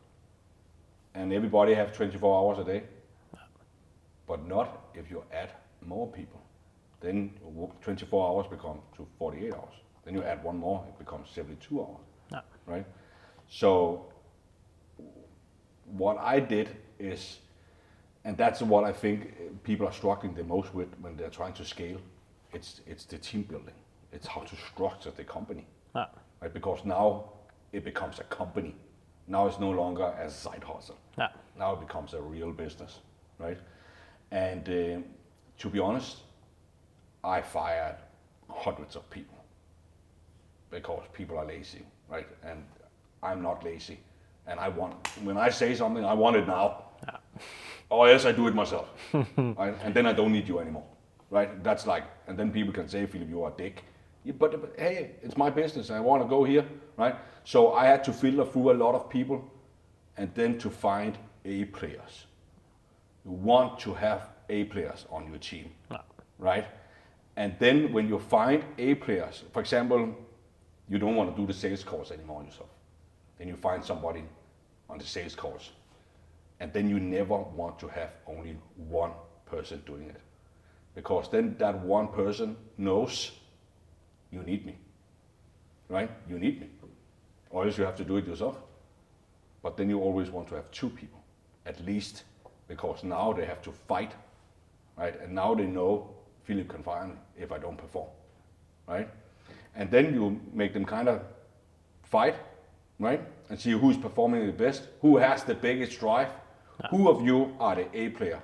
And everybody have 24 hours a day, but not if you add more people. Then 24 hours become to 48 hours. Then you add one more, it becomes 72 hours, right? So what I did is, and that's what I think people are struggling the most with when they're trying to scale, it's the team building. It's how to structure the company, right? Because now it becomes a company. Now it's no longer a side hustle. Now it becomes a real business, right? And to be honest, I fired hundreds of people because people are lazy, right? And I'm not lazy. And when I say something, I want it now, or else I do it myself, right? And then I don't need you anymore, right? That's like, and then people can say, Philip, you are a dick. Yeah, but hey, it's my business. I want to go here, right? So I had to filter through a lot of people, and then to find A players. You want to have A players on your team, right? And then when you find A players, for example, you don't want to do the sales calls anymore yourself. Then you find somebody on the sales calls. And then you never want to have only one person doing it. Because then that one person knows you need me, right? You need me. Or else you have to do it yourself. But then you always want to have two people, at least, because now they have to fight, right? And now they know Philip can fire me if I don't perform, right? And then you make them kind of fight, right? And see who's performing the best, who has the biggest drive, who of you are the A player.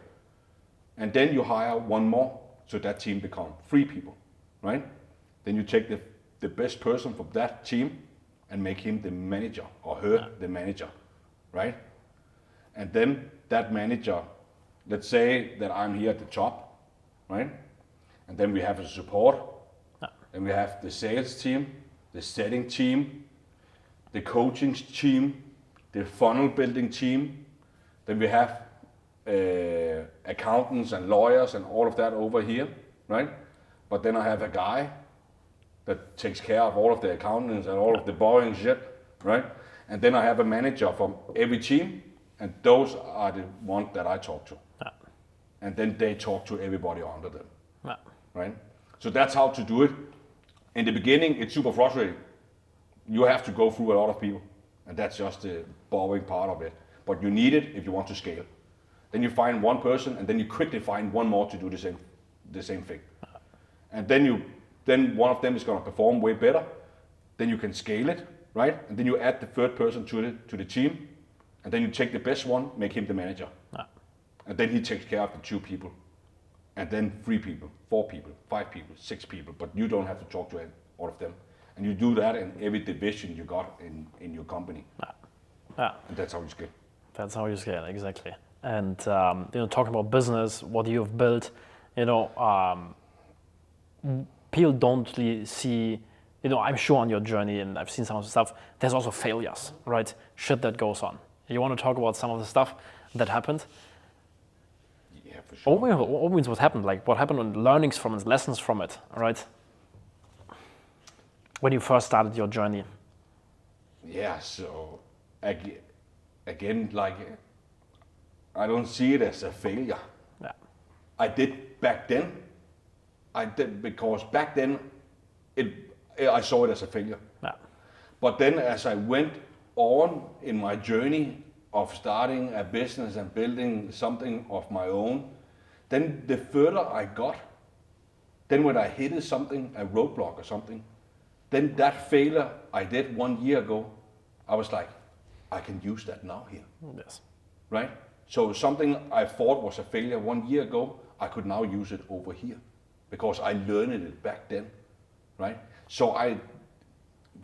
And then you hire one more, so that team become 3 people, right? Then you take the best person from that team and make him the manager, or her the manager, right? And then that manager, let's say that I'm here at the top, right? And then we have a support, and we have the sales team, the setting team, the coaching team, the funnel building team. Then we have accountants and lawyers and all of that over here, right? But then I have a guy that takes care of all of the accountants and all of the boring shit, right? And then I have a manager from every team, and those are the ones that I talk to. And then they talk to everybody under them, right? So that's how to do it. In the beginning, it's super frustrating. You have to go through a lot of people, and that's just the boring part of it. But you need it if you want to scale. Then you find one person, and then you quickly find one more to do the same thing. And then one of them is going to perform way better. Then you can scale it, right? And then you add the third person to the team, and then you take the best one, make him the manager. And then he takes care of the 2 people. And then 3 people, 4 people, 5 people, 6 people, but you don't have to talk to all of them. And you do that in every division you got in your company. And that's how you scale. That's how you scale, exactly. And talking about business, what you've built, people don't really see, I'm sure on your journey, and I've seen some of the stuff, there's also failures, right? Shit that goes on. You want to talk about some of the stuff that happened? Yeah, for sure. Always what happened, like what happened and learnings from it, lessons from it, right? When you first started your journey. Yeah, so again, like, I don't see it as a failure. I did back then. Because back then, I saw it as a failure. But then as I went on in my journey of starting a business and building something of my own, then the further I got, then when I hit something, a roadblock or something, then that failure I did 1 year ago, I was like, I can use that now here. Yes. Right? So something I thought was a failure 1 year ago, I could now use it over here because I learned it back then, right? So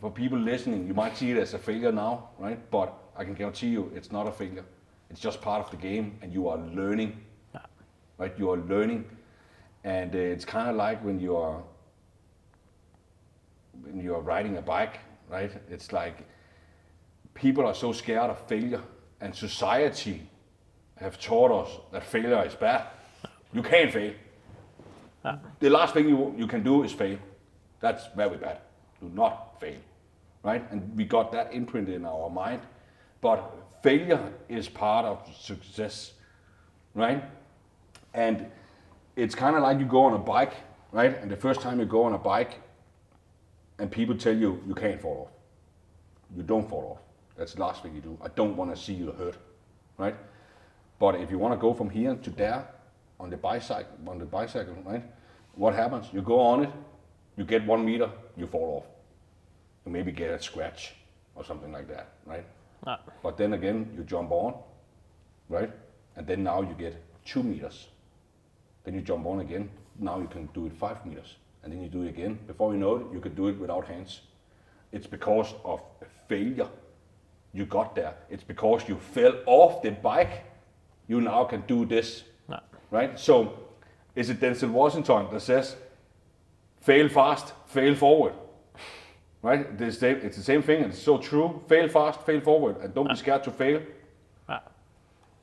for people listening, you might see it as a failure now, right? But I can guarantee you it's not a failure. It's just part of the game and you are learning, right? You are learning, and it's kind of like when you are riding a bike, right? It's like people are so scared of failure, and society have taught us that failure is bad. You can't fail. The last thing you can do is fail. That's very bad. Do not fail, right? And we got that imprinted in our mind. But failure is part of success, right? And it's kind of like you go on a bike, right? And the first time you go on a bike, and people tell you you can't fall off. You don't fall off. That's the last thing you do. I don't want to see you hurt, right? But if you want to go from here to there on the bicycle, right? What happens? You go on it, you get 1 meter, you fall off. You maybe get a scratch or something like that, right? But then again, you jump on, right? And then now you get 2 meters. Then you jump on again. Now you can do it 5 meters. And then you do it again. Before you know it, you could do it without hands. It's because of failure you got there. It's because you fell off the bike. you now can do this, Yeah. right? So is it Denzel Washington that says, fail fast, fail forward, right? It's the same thing, and it's so true. Fail fast, fail forward, and don't be scared to fail.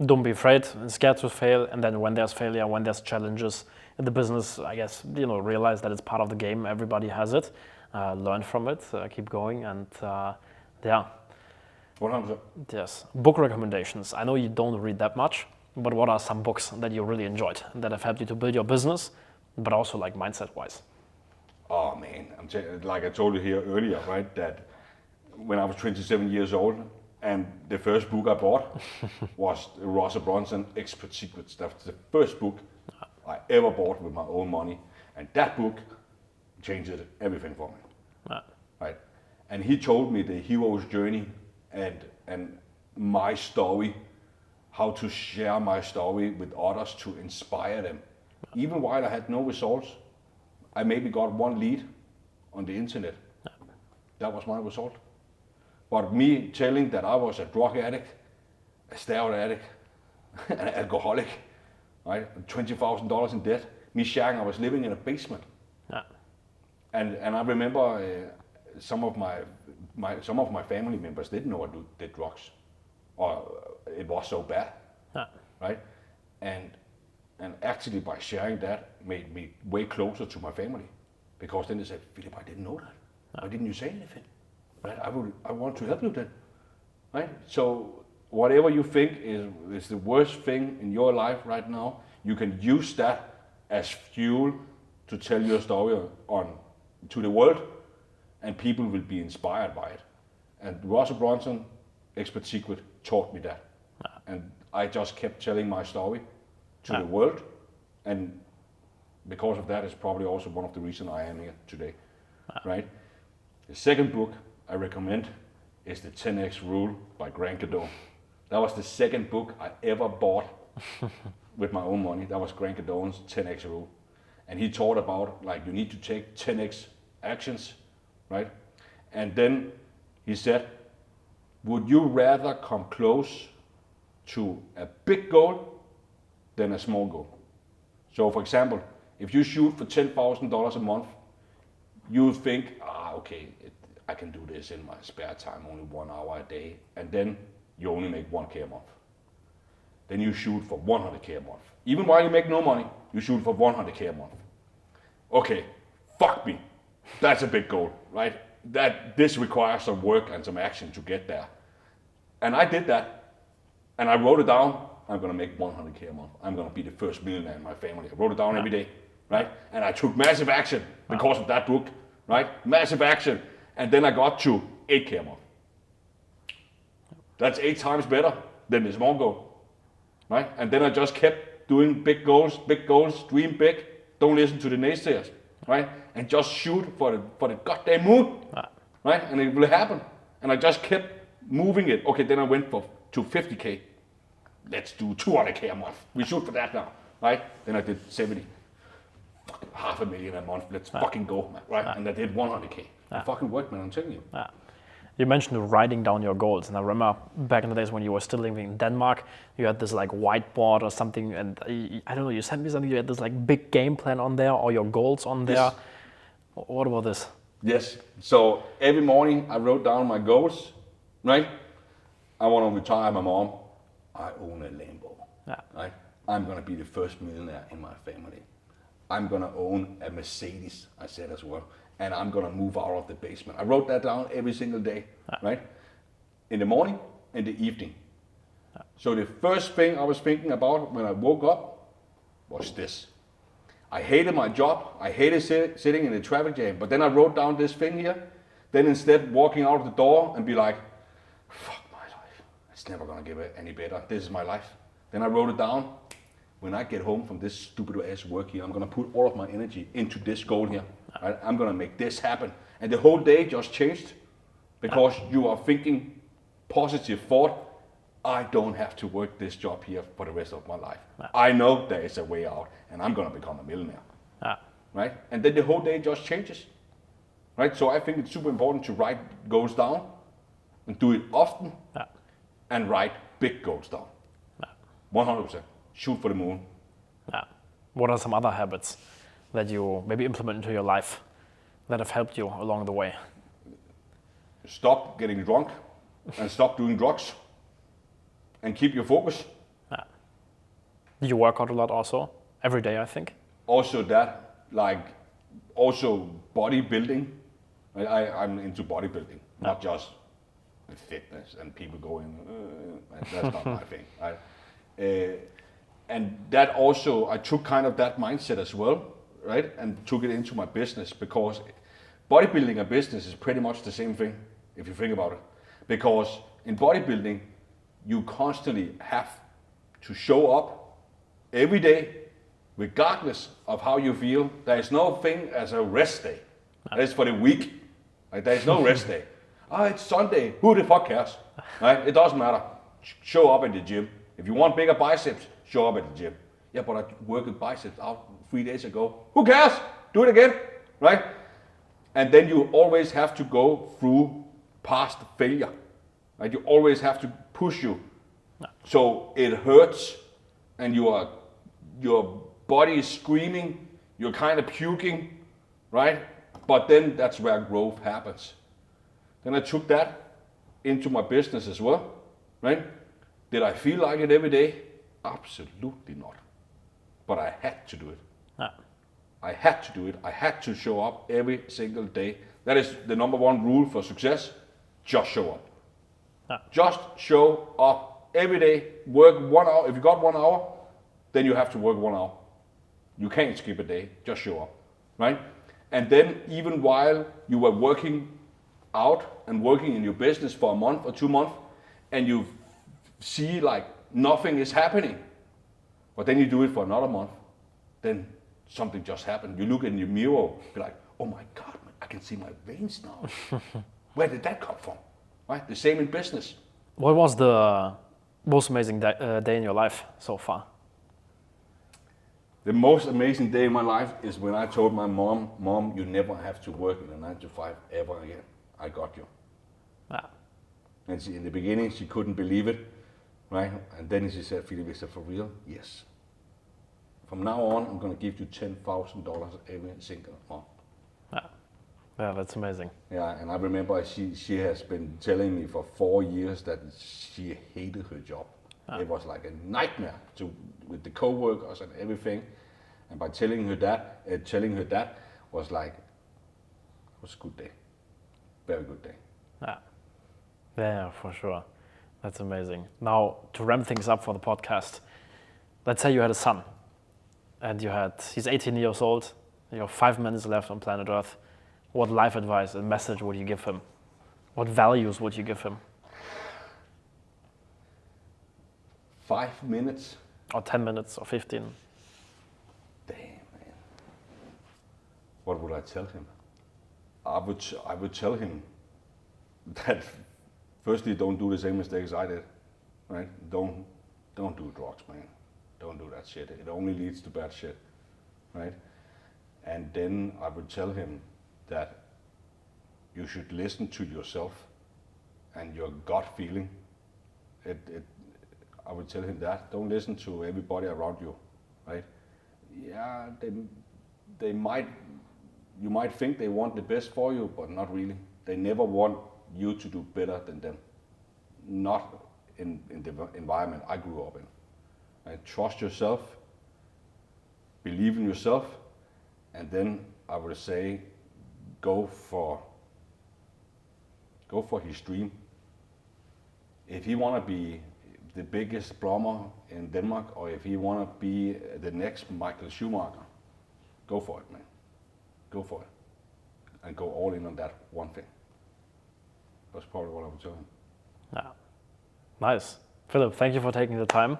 Don't be afraid and scared to fail, and then when there's failure, when there's challenges in the business, I guess, realize that it's part of the game. Everybody has it. Learn from it, keep going, and yeah. 100%. Yes. Book recommendations. I know you don't read that much, but what are some books that you really enjoyed that have helped you to build your business, but also like mindset-wise? Oh man, like I told you here earlier, right, that when I was 27 years old, and the first book I bought was Russell Brunson, Expert Secrets. That's the first book I ever bought with my own money, and that book changed everything for me, right? And he told me the hero's journey and my story, how to share my story with others to inspire them. Even while I had no results, I maybe got one lead on the internet. That was my result. But me telling that I was a drug addict, a steroid addict, an alcoholic, right? $20,000 in debt. Me sharing I was living in a basement. Yeah. And I remember some of my family members didn't know I did drugs, or it was so bad, right? And actually by sharing that made me way closer to my family, because then they said, Philip, I didn't know that. Why didn't you say anything? Right? I want to help you then, right? So whatever you think is the worst thing in your life right now, you can use that as fuel to tell your story to the world, and people will be inspired by it. And Russell Brunson, Expert Secret, taught me that. And I just kept telling my story to the world, and because of that, it's probably also one of the reasons I am here today, right? The second book I recommend is the 10X Rule by Grant Cardone. That was the second book I ever bought with my own money. That was Grant Cardone's 10X Rule. And he taught about, like, you need to take 10X actions, right? And then he said, would you rather come close to a big goal than a small goal? So for example, if you shoot for $10,000 a month, you think, okay, I can do this in my spare time, only 1 hour a day, and then you only make 1K a month. Then you shoot for 100K a month. Even while you make no money, you shoot for 100K a month. Okay, fuck me. That's a big goal, right? This requires some work and some action to get there. And I did that, and I wrote it down. I'm gonna make 100K a month. I'm gonna be the first millionaire in my family. I wrote it down every day, right? And I took massive action because of that book, right? Massive action. And then I got to 8K a month. That's 8 times better than the small goal, right? And then I just kept doing big goals, dream big. Don't listen to the naysayers, right? And just shoot for the goddamn moon, right? And it will happen. And I just kept moving it. Okay, then I went to 50K. Let's do 200K a month. We shoot for that now, right? Then I did 70. Fucking $500,000 a month. Let's fucking go, man, right? And I did 100K. It fucking worked, man, I'm telling you. You mentioned writing down your goals, and I remember back in the days when you were still living in Denmark, you had this like whiteboard or something, and I don't know, you sent me something, you had this like big game plan on there, or your goals on there. Yes. What about this? Yes, so every morning I wrote down my goals, right? I want to retire my mom. I own a Lambo, right? I'm gonna be the first millionaire in my family. I'm gonna own a Mercedes, I said as well. And I'm gonna move out of the basement. I wrote that down every single day, right? In the morning and the evening. So the first thing I was thinking about when I woke up was this. I hated my job. I hated sitting in the traffic jam. But then I wrote down this thing here. Then instead walking out of the door and be like, fuck my life. It's never gonna get any better. This is my life. Then I wrote it down. When I get home from this stupid ass work here, I'm gonna put all of my energy into this goal here. Right? I'm gonna make this happen. And the whole day just changed because you are thinking positive thought. I don't have to work this job here for the rest of my life. I know there is a way out, and I'm gonna become a millionaire. Right? And then the whole day just changes. Right? So I think it's super important to write goals down and do it often and write big goals down. 100%. Shoot for the moon. Yeah. What are some other habits that you maybe implement into your life that have helped you along the way? Stop getting drunk and stop doing drugs and keep your focus. Yeah. You work out a lot also, every day, I think. Also that, like, also bodybuilding. I'm into bodybuilding, not just fitness and people going, that's not my thing. Right? And that also, I took kind of that mindset as well, right? And took it into my business, because bodybuilding and business is pretty much the same thing, if you think about it. Because in bodybuilding, you constantly have to show up every day, regardless of how you feel. There is no thing as a rest day. That is for the weak. Like, there is no rest day. It's Sunday. Who the fuck cares? Right? It doesn't matter. Show up at the gym. If you want bigger biceps, show up at the gym. Yeah, but I worked biceps out 3 days ago. Who cares? Do it again. Right? And then you always have to go through past failure. Right? You always have to push you. So it hurts, and your body is screaming. You're kind of puking, right? But then that's where growth happens. Then I took that into my business as well, right? Did I feel like it every day? Absolutely not. But I had to do it. Yeah. I had to do it. I had to show up every single day. That is the number one rule for success. Just show up. Yeah. Just show up every day. Work 1 hour. If you got 1 hour, then you have to work 1 hour. You can't skip a day. Just show up, right? And then even while you were working out and working in your business for a month or 2 months, and you see like nothing is happening, but then you do it for another month, then something just happened. You look in your mirror, be like, oh my God, I can see my veins now. Where did that come from? Right? The same in business. What was the most amazing day in your life so far? The most amazing day in my life is when I told my mom, you never have to work in a 9 to 5 ever again. I got you. Yeah. And in the beginning, she couldn't believe it, right? And then she said, Philip, is it for real? Yes. From now on, I'm going to give you $10,000 every single month. Yeah, that's amazing. Yeah, and I remember she has been telling me for 4 years that she hated her job. It was like a nightmare with the co-workers and everything. And by telling her that was like, it was a good day. Very good day. Yeah, for sure. That's amazing. Now, to ramp things up for the podcast, let's say you had a son, and he's 18 years old, you have 5 minutes left on planet Earth. What life advice and message would you give him? What values would you give him? 5 minutes? Or 10 minutes, or 15? Damn, man. What would I tell him? I would tell him that firstly, don't do the same mistakes I did, right? Don't do drugs, man. Don't do that shit. It only leads to bad shit, right? And then I would tell him that you should listen to yourself and your gut feeling. I would tell him that. Don't listen to everybody around you, right? Yeah, you might think they want the best for you, but not really. They never want you to do better than them. Not in the environment I grew up in. And trust yourself, believe in yourself, and then I would say go for his dream. If he want to be the biggest plumber in Denmark, or if he want to be the next Michael Schumacher, go for it, man. Go for it. And go all in on that one thing. That's probably what I would tell him. Yeah. Nice. Philip, thank you for taking the time.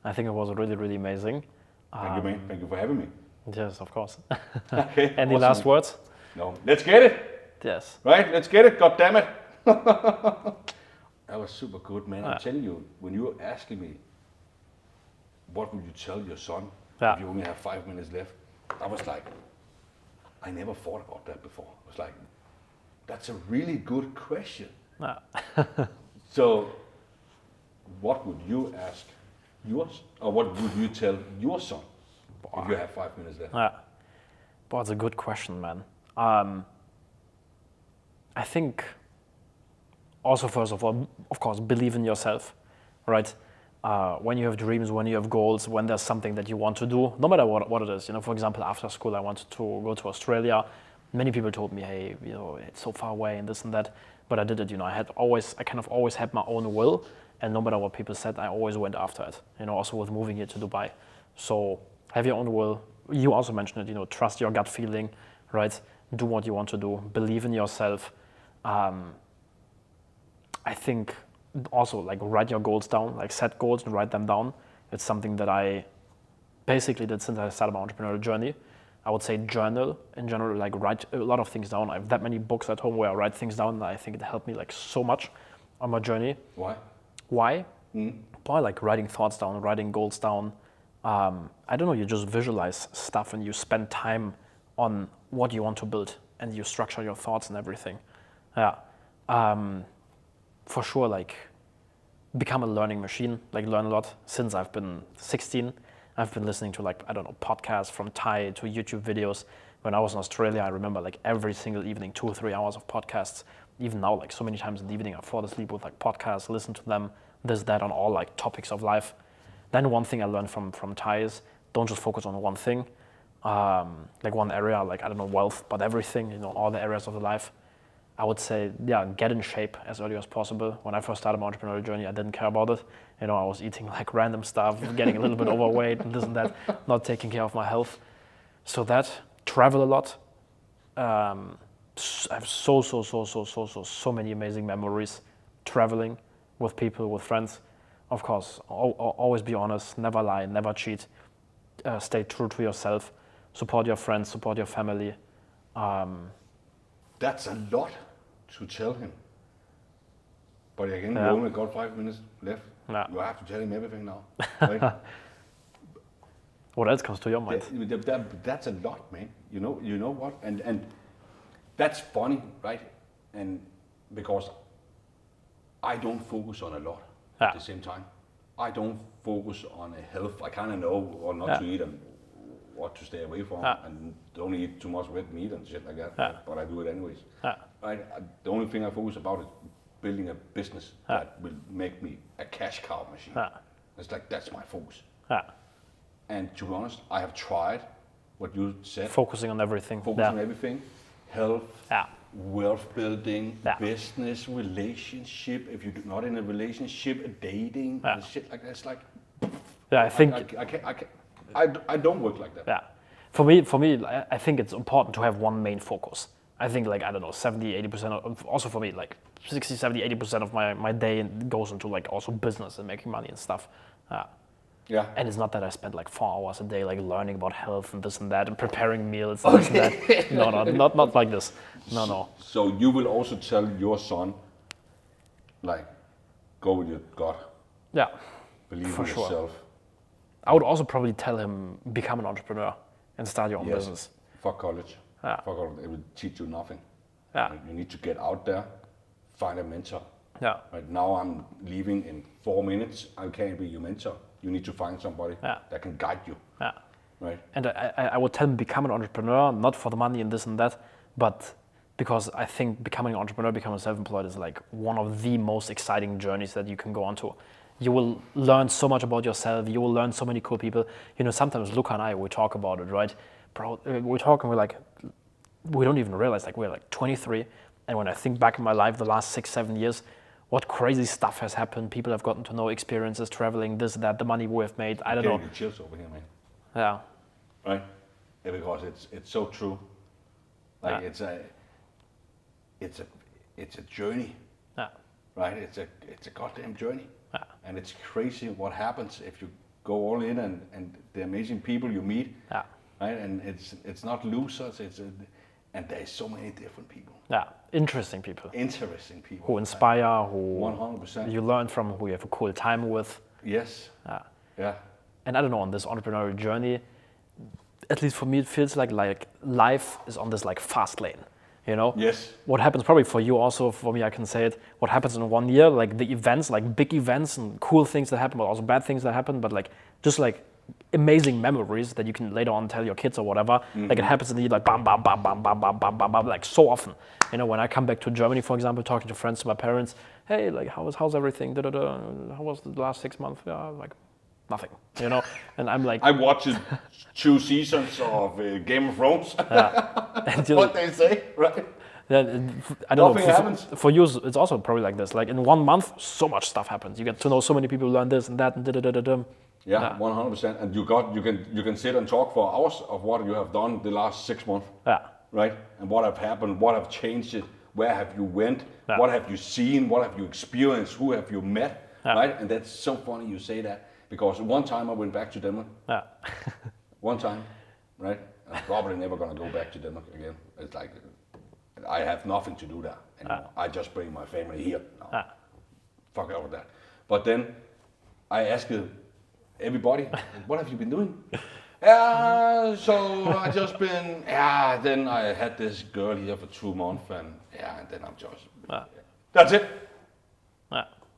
I think it was really, really amazing. Thank you, man. Thank you for having me. Yes, of course. Okay. Any awesome. last words? No. Let's get it. Yes. Right? Let's get it. God damn it. That was super good, man. I'm telling you, when you were asking me, what would you tell your son if you only have 5 minutes left? I was like, I never thought about that before. I was like, that's a really good question. So, what would you ask yours, or what would you tell your son if you have 5 minutes left? Boy, it's a good question, man. I think also, first of all, of course, believe in yourself, right? When you have dreams, when you have goals, when there's something that you want to do, no matter what it is. For example, after school, I wanted to go to Australia. Many people told me, hey, it's so far away and this and that, but I did it. I kind of always had my own will, and no matter what people said, I always went after it. Also with moving here to Dubai. So have your own will. You also mentioned it. Trust your gut feeling, right? Do what you want to do. Believe in yourself. I think also write your goals down, set goals and write them down. It's something that I basically did since I started my entrepreneurial journey. I would say journal in general, write a lot of things down. I have that many books at home where I write things down, and I think it helped me so much on my journey. Why? Boy, writing thoughts down, writing goals down. I don't know, you just visualize stuff and you spend time on what you want to build and you structure your thoughts and everything. Yeah. For sure, become a learning machine, learn a lot. Since I've been 16, I've been listening to podcasts from Thai to YouTube videos. When I was in Australia, I remember every single evening, 2 or 3 hours of podcasts. Even now, so many times in the evening, I fall asleep with podcasts, listen to them, this, that, on all topics of life. Then one thing I learned from Thai is don't just focus on one thing, one area, wealth, but everything, all the areas of the life. I would say, get in shape as early as possible. When I first started my entrepreneurial journey, I didn't care about it. I was eating random stuff, getting a little bit overweight and this and that, not taking care of my health. So travel a lot. I have so many amazing memories traveling with people, with friends. Of course, always be honest, never lie, never cheat. Stay true to yourself. Support your friends, support your family. That's a lot to tell him. But again, you only got 5 minutes left. You have to tell him everything now. Right? What else comes to your mind? That's a lot, man. You know what? And that's funny, right? And because I don't focus on a lot at the same time. I don't focus on a health. I kind of know what not to eat and what to stay away from, and don't eat too much red meat and shit like that. But I do it anyways. Right? The only thing I focus about is building a business that will make me a cash cow machine. It's that's my focus. And to be honest, I have tried what you said. Focusing on everything. On everything. Health, wealth building, business, relationship. If you're not in a relationship, dating, and shit like that. It's I think I don't work like that. Yeah. For me, I think it's important to have one main focus. I think 70, 80%, also for me, 60, 70, 80% of my day goes into also business and making money and stuff. Yeah. And it's not that I spend 4 hours a day learning about health and this and that and preparing meals and this and that. No, not like this. No. So you will also tell your son, go with your gut. Yeah. Believe in for yourself. Sure. I would also probably tell him, become an entrepreneur and start your own business. Fuck college. Fuck college. It will teach you nothing. Yeah. You need to get out there, find a mentor. Yeah. Right now I'm leaving in 4 minutes. I can't be your mentor. You need to find somebody that can guide you. Yeah. Right. And I would tell him, become an entrepreneur, not for the money and this and that, but because I think becoming an entrepreneur, becoming self-employed is one of the most exciting journeys that you can go on to. You will learn so much about yourself. You will learn so many cool people. Sometimes Luca and I, we talk about it, right? Bro, we're talking, we don't even realize, we're 23. And when I think back in my life, the last 6, 7 years, what crazy stuff has happened. People have gotten to know, experiences, traveling, this, that, the money we have made. I don't know. Getting the chills over here, man. Yeah. Right? Yeah, because it's so true. It's a journey. Yeah. Right? It's a goddamn journey. Yeah. And it's crazy what happens if you go all in and the amazing people you meet. Yeah. Right? And it's not losers. And there's so many different people. Yeah. Interesting people. Who inspire, who 100%. You learn from, who you have a cool time with. Yes. Yeah. And I don't know, on this entrepreneurial journey, at least for me, it feels like life is on this fast lane. you know? Yes. What happens probably for you also, for me, I can say it, what happens in 1 year, like the events, like big events and cool things that happen, but also bad things that happen, but like, just like amazing memories that you can later on tell your kids or whatever. Like it happens in the year, like bam, bam, bam, bam, bam, bam, bam, bam, bam, like so often. You know, when I come back to Germany, for example, talking to friends, to my parents, hey, like how's everything? Da, da, da. How was the last 6 months? Yeah, like nothing, you know? And I'm like, I watched 2 seasons of Game of Thrones. and What they say, right? I don't Nothing know. happens. For you, it's also probably like this. Like in 1 month, so much stuff happens. You get to know so many people, learn this and that, and da. Yeah, 100%. And you can sit and talk for hours of what you have done the last 6 months. Yeah. Right? And what have happened, what have changed it, where have you went, what have you seen, what have you experienced, who have you met, right? And that's so funny you say that, because one time I went back to Denmark. Yeah. One time, right? I'm probably never gonna go back to Denmark again. It's like, I have nothing to do there anymore. I just bring my family here. No. Fuck out of that. But then I asked everybody, what have you been doing? Yeah, so I just been, then I had this girl here for 2 months, and then I'm just, that's it.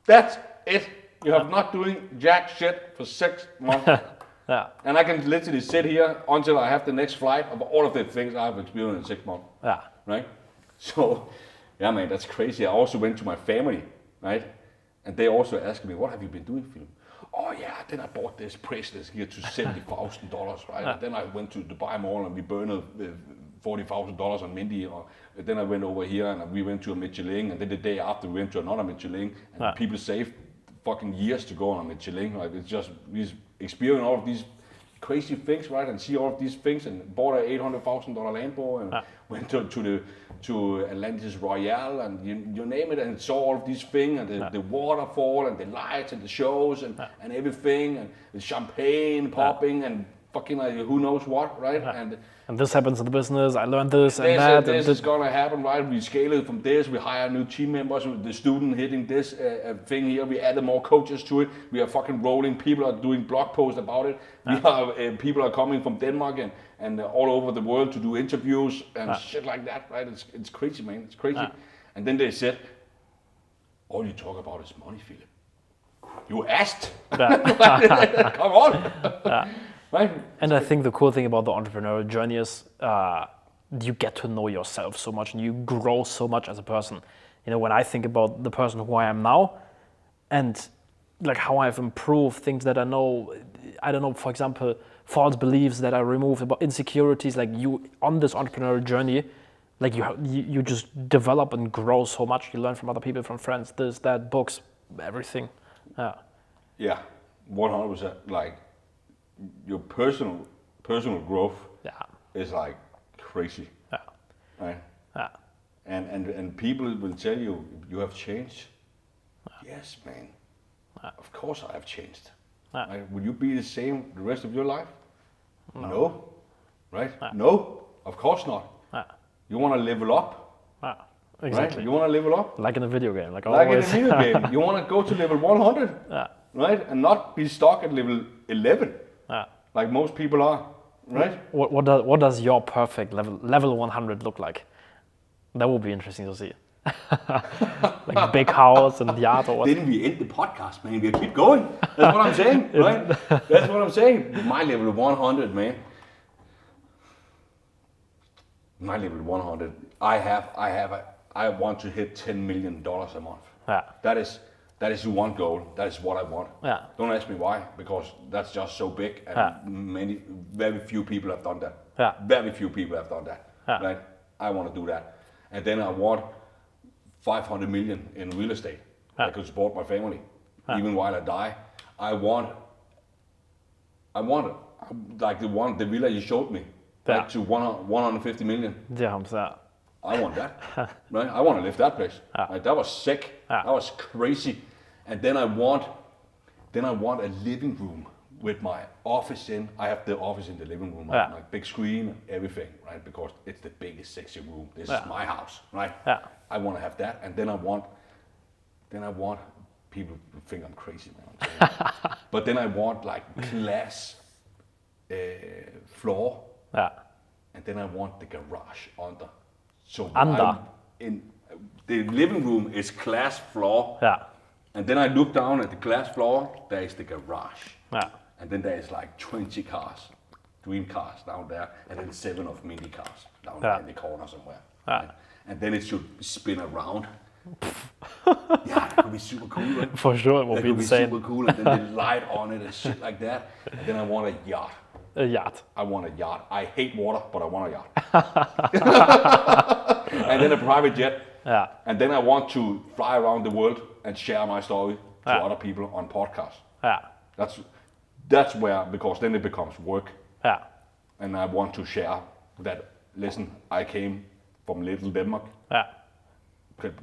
That's it. You have not doing jack shit for 6 months. And I can literally sit here until I have the next flight of all of the things I've experienced in 6 months. Right? So, yeah, man, that's crazy. I also went to my family, right? And they also asked me, what have you been doing, Philip? Oh yeah, then I bought this bracelet here to $70,000, right? And then I went to Dubai Mall and we burned $40,000 on Mindy. Then I went over here and we went to a Michelin, and then the day after we went to another Michelin, and people saved fucking years to go on a Michelin. Like it's just, we experience all of these crazy things, right? And see all of these things, and bought a $800,000 Lambo and went to Atlantis Royale, and you name it, and saw all of these things, and the waterfall and the lights and the shows and everything, and the champagne popping and fucking like who knows what, right? And this happens in the business. I learned this and that. This is gonna happen, right? We scale it from this. We hire new team members. The student hitting this thing here. We added more coaches to it. We are fucking rolling. People are doing blog posts about it. We are people are coming from Denmark and all over the world to do interviews and shit like that, right? It's crazy, man. It's crazy. And then they said, all you talk about is money, Philip. You asked. Come on. Right. And I think the cool thing about the entrepreneurial journey is you get to know yourself so much and you grow so much as a person. You know, when I think about the person who I am now and like how I've improved things that I know, I don't know, for example, false beliefs that I removed, about insecurities, like you on this entrepreneurial journey, like you just develop and grow so much. You learn from other people, from friends, this, that, books, everything. Yeah, 100%. Like, your personal growth is like crazy, right? And people will tell you have changed. Yes, man. Of course I have changed. Right? Will you be the same the rest of your life? No. Right? No, of course not. You want to level up. Exactly. Right? You want to level up. Like in a video game. Like in always. a video game. You want to go to level 100. Right? And not be stuck at level 11. Like most people are, right? What does your perfect level 100 look like? That would be interesting to see. Like a big house and yacht or what? Didn't we end the podcast, man? We keep going. That's what I'm saying, right? That's what I'm saying. My level 100, man. My level 100. I want to hit $10 million a month. That is one goal. That is what I want. Don't ask me why, because that's just so big, and very few people have done that. Very few people have done that. Right? I want to do that, and then I want 500 million in real estate. I could support my family, even while I die. I want like the villa you showed me, back to 150 million. I want that, right? I want to live that place. Like, that was sick. That was crazy. And then I want a living room with my office in. I have the office in the living room, my big screen, everything, right? Because it's the biggest, sexy room. This is my house, right? I want to have that, and then I want people to think I'm crazy, man. But then I want like glass floor, and then I want the garage under. So Under. The living room is glass floor. Yeah. And then I look down at the glass floor, there is the garage. Yeah. And then there is like 20 cars, dream cars down there, and then 7 of mini cars down there in the corner somewhere. Yeah. And then it should spin around. Yeah, that could be super cool, right? For sure, it will That be could be insane. super cool, and then the light on it and shit like that. And then I want a yacht. A yacht. I want a yacht. I hate water, but I want a yacht. And then a private jet. Yeah. And then I want to fly around the world and share my story to other people on podcasts. Yeah. That's where, because then it becomes work. Yeah. And I want to share that, listen, I came from little Denmark. Yeah.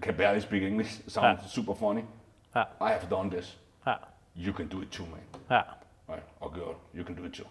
Can barely speak English. Sounds super funny. Yeah. I have done this. Yeah. You can do it too, man. Yeah. Right? Or girl, you can do it too.